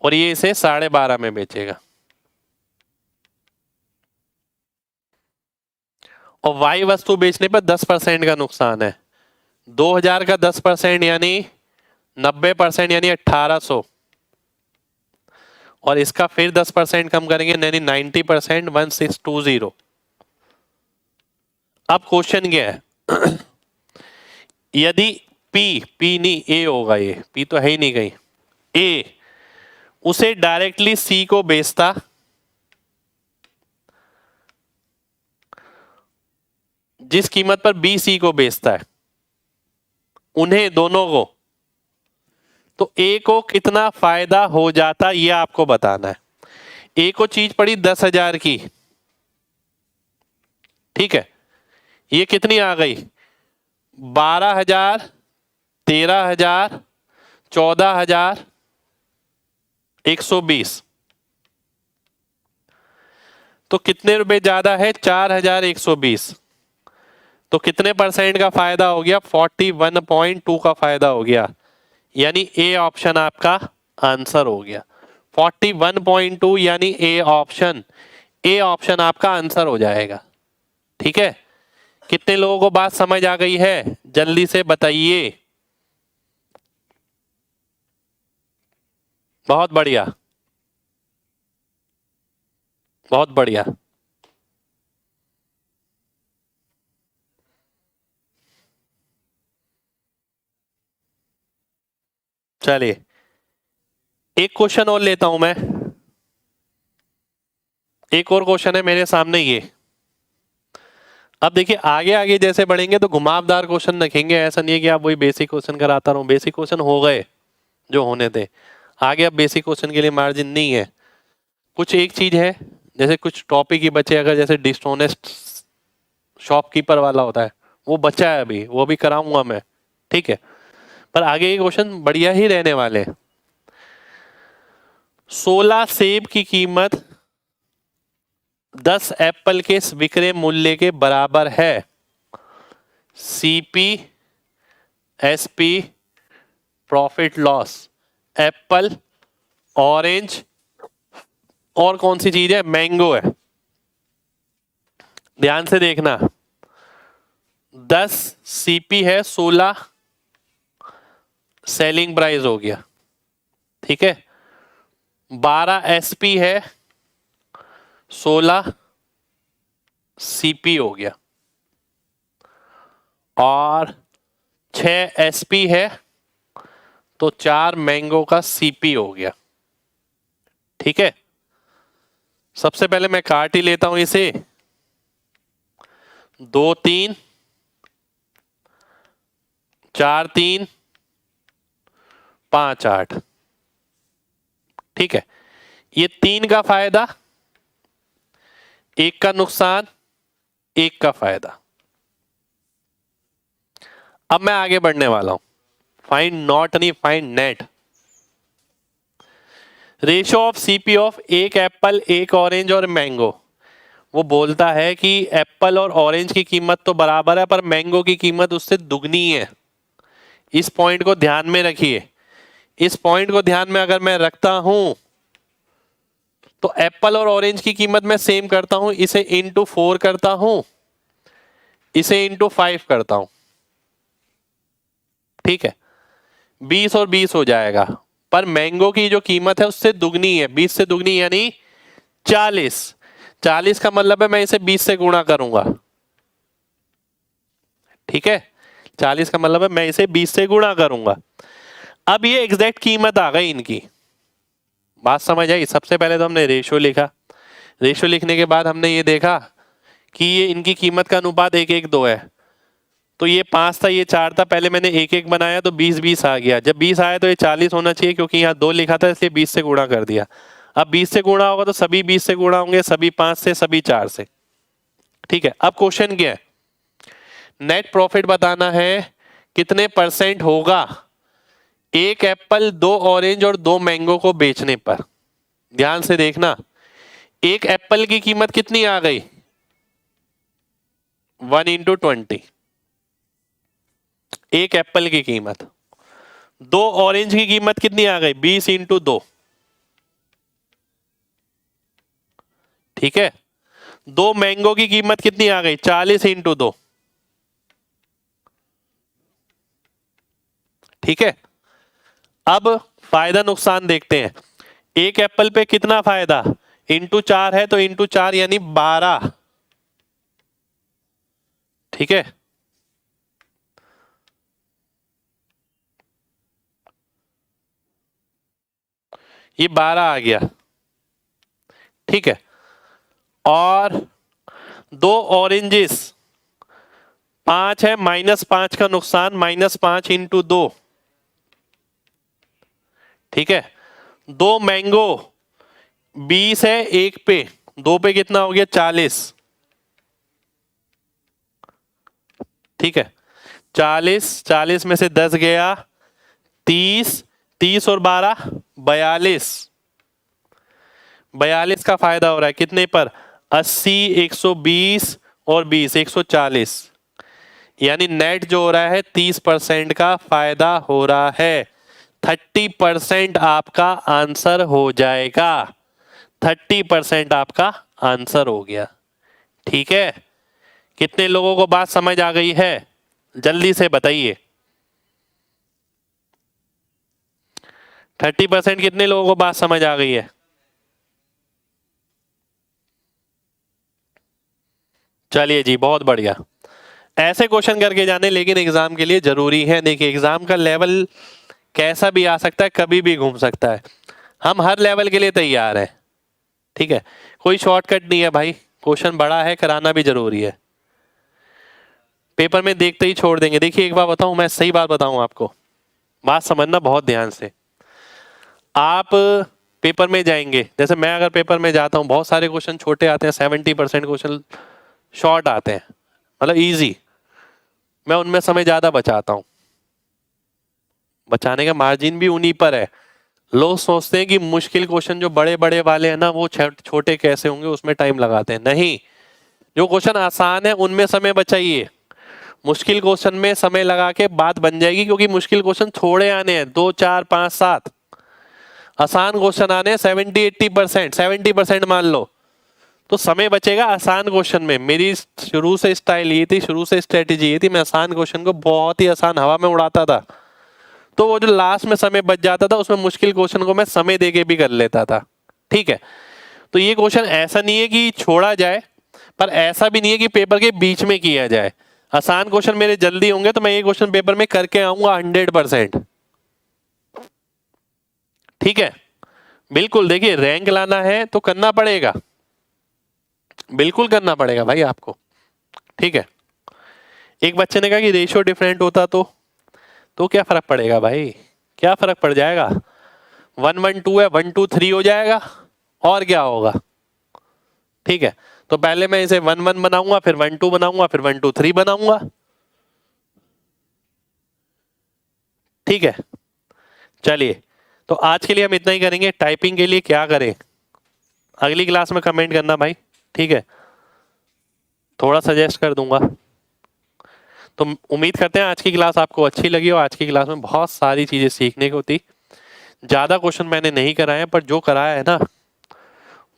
और ये इसे 12.5 में बेचेगा। और वाई वस्तु बेचने पर 10% का नुकसान है। 2,000 का 10% यानी 90%, यानी 1,800, और इसका फिर 10% कम करेंगे यानी 90%, 1620। अब क्वेश्चन क्या है? यदि P नहीं A होगा, ये P तो है ही नहीं कहीं, A उसे डायरेक्टली C को बेचता, जिस कीमत पर B C को बेचता है, उन्हें दोनों को, तो A को कितना फायदा हो जाता ये आपको बताना है। ए को चीज पड़ी 10,000 की, ठीक है, ये कितनी आ गई? 12,000, 13,000, 14,120। तो कितने रुपए ज्यादा है? 4,120। तो कितने परसेंट का फायदा हो गया? 41.2 का फायदा हो गया, यानी ए ऑप्शन आपका आंसर हो गया। 41.2 यानी ए ऑप्शन, ए ऑप्शन आपका आंसर हो जाएगा। ठीक है, कितने लोगों को बात समझ आ गई है? जल्दी से बताइए। बहुत बढ़िया, बहुत बढ़िया। चलिए एक क्वेश्चन और लेता हूं मैं। एक और क्वेश्चन है मेरे सामने ये। अब देखिए आगे आगे जैसे बढ़ेंगे तो घुमावदार क्वेश्चन रखेंगे, ऐसा नहीं है कि आप वही बेसिक क्वेश्चन कराता रहूं। बेसिक क्वेश्चन हो गए जो होने थे, आगे अब बेसिक क्वेश्चन के लिए मार्जिन नहीं है। कुछ एक चीज है, जैसे कुछ टॉपिक ही बचे, अगर जैसे डिसऑनेस्ट शॉपकीपर वाला होता है वो बचा है अभी, वो भी कराऊंगा मैं, ठीक है। पर आगे के क्वेश्चन बढ़िया ही रहने वाले हैं। 16 सेब की कीमत 10 एप्पल के विक्रय मूल्य के बराबर है। CP, SP, profit loss, Apple, orange और कौन सी चीज है? मैंगो है। ध्यान से देखना, 10 सीपी है, 16 सेलिंग प्राइस हो गया, ठीक है। 12 एसपी है, 16 सीपी हो गया, और 6 एसपी है तो 4 मैंगो का सीपी हो गया, ठीक है। सबसे पहले मैं काट ही लेता हूं इसे, 2 3 4 3 5 8, ठीक है। ये 3 का फायदा, 1 का नुकसान, 1 का फायदा। अब मैं आगे बढ़ने वाला हूं। फाइंड नॉट नहीं, find net. Ratio of CP of एक एप्पल, एक ऑरेंज और मैंगो। वो बोलता है कि एप्पल और ऑरेंज की कीमत तो बराबर है पर मैंगो की कीमत उससे दुगनी है। इस पॉइंट को ध्यान में रखिए। इस पॉइंट को ध्यान में अगर मैं रखता हूं तो एप्पल और ऑरेंज की कीमत मैं सेम करता हूं, इसे इंटू 4 करता हूं, इसे इंटू 5 करता हूं, ठीक है। 20 और 20 हो जाएगा, पर मैंगो की जो कीमत है उससे दुगनी है, 20 से दुगनी यानी 40। 40 का मतलब है मैं इसे 20 से गुणा करूंगा, ठीक है। 40 का मतलब है मैं इसे 20 से गुणा करूंगा। अब ये एग्जैक्ट कीमत आ गई इनकी, बात समझ आई। सबसे पहले तो हमने रेशियो लिखा, रेशियो लिखने के बाद हमने ये देखा कि ये इनकी कीमत का अनुपात 1:2 है। तो ये 5 था, ये 4 था, पहले मैंने 1:1 बनाया तो 20-20 आ गया। जब 20 आया तो ये 40 होना चाहिए, क्योंकि यहाँ 2 लिखा था इसलिए 20 से गुणा कर दिया। अब 20 से गुणा होगा तो सभी 20 से गुणा होंगे, सभी 5 से, सभी 4 से, ठीक है। अब क्वेश्चन क्या है? नेट प्रॉफिट बताना है कितने परसेंट होगा एक एप्पल, 2 ऑरेंज और 2 मैंगो को बेचने पर। ध्यान से देखना, एक एप्पल की कीमत कितनी आ गई? 1/20। एक एप्पल की कीमत। 2 ऑरेंज की कीमत कितनी आ गई? 20/2, ठीक है। 2 मैंगो की कीमत कितनी आ गई? 40/2, ठीक है। अब फायदा नुकसान देखते हैं। एक एप्पल पे कितना फायदा? इंटू 4 है तो इंटू 4 यानी 12, ठीक है। ये 12 आ गया, ठीक है। और 2 ऑरेंजेस, 5 है, -5 का नुकसान, -5/2, ठीक है। 2 मैंगो, 20 है 1 पे, 2 पे कितना हो गया 40। ठीक है, 40 में से 10 गया 30, 30 और 12 42। 42 का फायदा हो रहा है कितने पर, 80, 120 और 20, 140। यानी नेट जो हो रहा है 30% का फायदा हो रहा है। 30% आपका आंसर हो जाएगा। 30% आपका आंसर हो गया। ठीक है, कितने लोगों को बात समझ आ गई है, जल्दी से बताइए। 30% कितने लोगों को बात समझ आ गई है? चलिए जी, बहुत बढ़िया। ऐसे क्वेश्चन करके जाने लेकिन एग्जाम के लिए जरूरी है। देखिए एग्जाम का लेवल कैसा भी आ सकता है, कभी भी घूम सकता है। हम हर लेवल के लिए तैयार है। ठीक है, कोई शॉर्टकट नहीं है भाई, क्वेश्चन बड़ा है, कराना भी जरूरी है। पेपर में देखते ही छोड़ देंगे। देखिए एक बार बताऊं, मैं सही बात बताऊं आपको, बात समझना बहुत ध्यान से। आप पेपर में जाएंगे, जैसे मैं अगर पेपर में जाता हूं, बहुत सारे क्वेश्चन छोटे आते हैं, 70% क्वेश्चन शॉर्ट आते हैं, मतलब इजी। मैं उनमें समय ज्यादा बचाता हूं। बचाने का मार्जिन भी उन्हीं पर है। लोग सोचते हैं कि मुश्किल क्वेश्चन जो बड़े बड़े वाले हैं ना, वो छोटे कैसे होंगे, उसमें टाइम लगाते हैं। नहीं, जो क्वेश्चन आसान है उनमें समय बचाइए। मुश्किल क्वेश्चन में समय लगा के बात बन जाएगी, क्योंकि मुश्किल क्वेश्चन थोड़े आने हैं, 2, 4, 5, 7। आसान क्वेश्चन आने हैं 70-80%, 70% मान लो, तो समय बचेगा आसान क्वेश्चन में। मेरी शुरू से स्टाइल ये थी, शुरू से स्ट्रेटेजी ये थी, मैं आसान क्वेश्चन को बहुत ही आसान हवा में उड़ाता था, तो वो जो लास्ट में समय बच जाता था, उसमें मुश्किल क्वेश्चन को मैं समय देके भी कर लेता था। ठीक है, तो ये क्वेश्चन ऐसा नहीं है कि छोड़ा जाए, पर ऐसा भी नहीं है कि पेपर के बीच में किया जाए। आसान क्वेश्चन मेरे जल्दी होंगे तो मैं ये क्वेश्चन पेपर में करके आऊंगा 100%। ठीक है, बिल्कुल। देखिए रैंक लाना है तो करना पड़ेगा, बिल्कुल करना पड़ेगा भाई आपको। ठीक है, एक बच्चे ने कहा कि रेशियो डिफरेंट होता तो क्या फर्क पड़ेगा भाई, क्या फर्क पड़ जाएगा। 1-1-2 है, 1-2-3 हो जाएगा, और क्या होगा। ठीक है, तो पहले मैं इसे 1-1 बनाऊंगा, फिर 1-2 बनाऊंगा, फिर 1-2-3 बनाऊंगा। ठीक है, चलिए, तो आज के लिए हम इतना ही करेंगे। टाइपिंग के लिए क्या करें, अगली क्लास में कमेंट करना भाई। ठीक है, थोड़ा सजेस्ट कर दूंगा। तो उम्मीद करते हैं आज की क्लास आपको अच्छी लगी, और आज की क्लास में बहुत सारी चीजें सीखने को थी। ज्यादा क्वेश्चन मैंने नहीं कराए हैं, पर जो कराया है ना,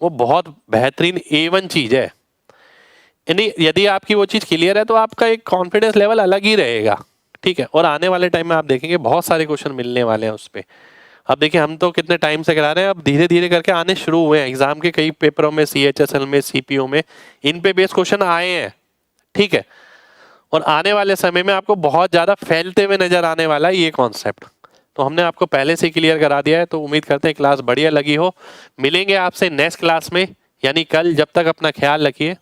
वो बहुत बेहतरीन A1 चीज है। यानी यदि आपकी वो चीज क्लियर है तो आपका एक कॉन्फिडेंस लेवल अलग ही रहेगा। ठीक है, और आने वाले टाइम में आप देखेंगे बहुत सारे क्वेश्चन मिलने वाले हैं उस पर। अब देखिए हम तो कितने टाइम से करा रहे हैं, अब धीरे धीरे करके आने शुरू हुए हैं एग्जाम के कई पेपरों में, CHSL में, CPO में, इन पे बेस क्वेश्चन आए हैं। ठीक है, और आने वाले समय में आपको बहुत ज्यादा फैलते हुए नजर आने वाला है ये कॉन्सेप्ट। तो हमने आपको पहले से क्लियर करा दिया है। तो उम्मीद करते हैं क्लास बढ़िया लगी हो। मिलेंगे आपसे नेक्स्ट क्लास में, यानी कल। जब तक अपना ख्याल रखिए।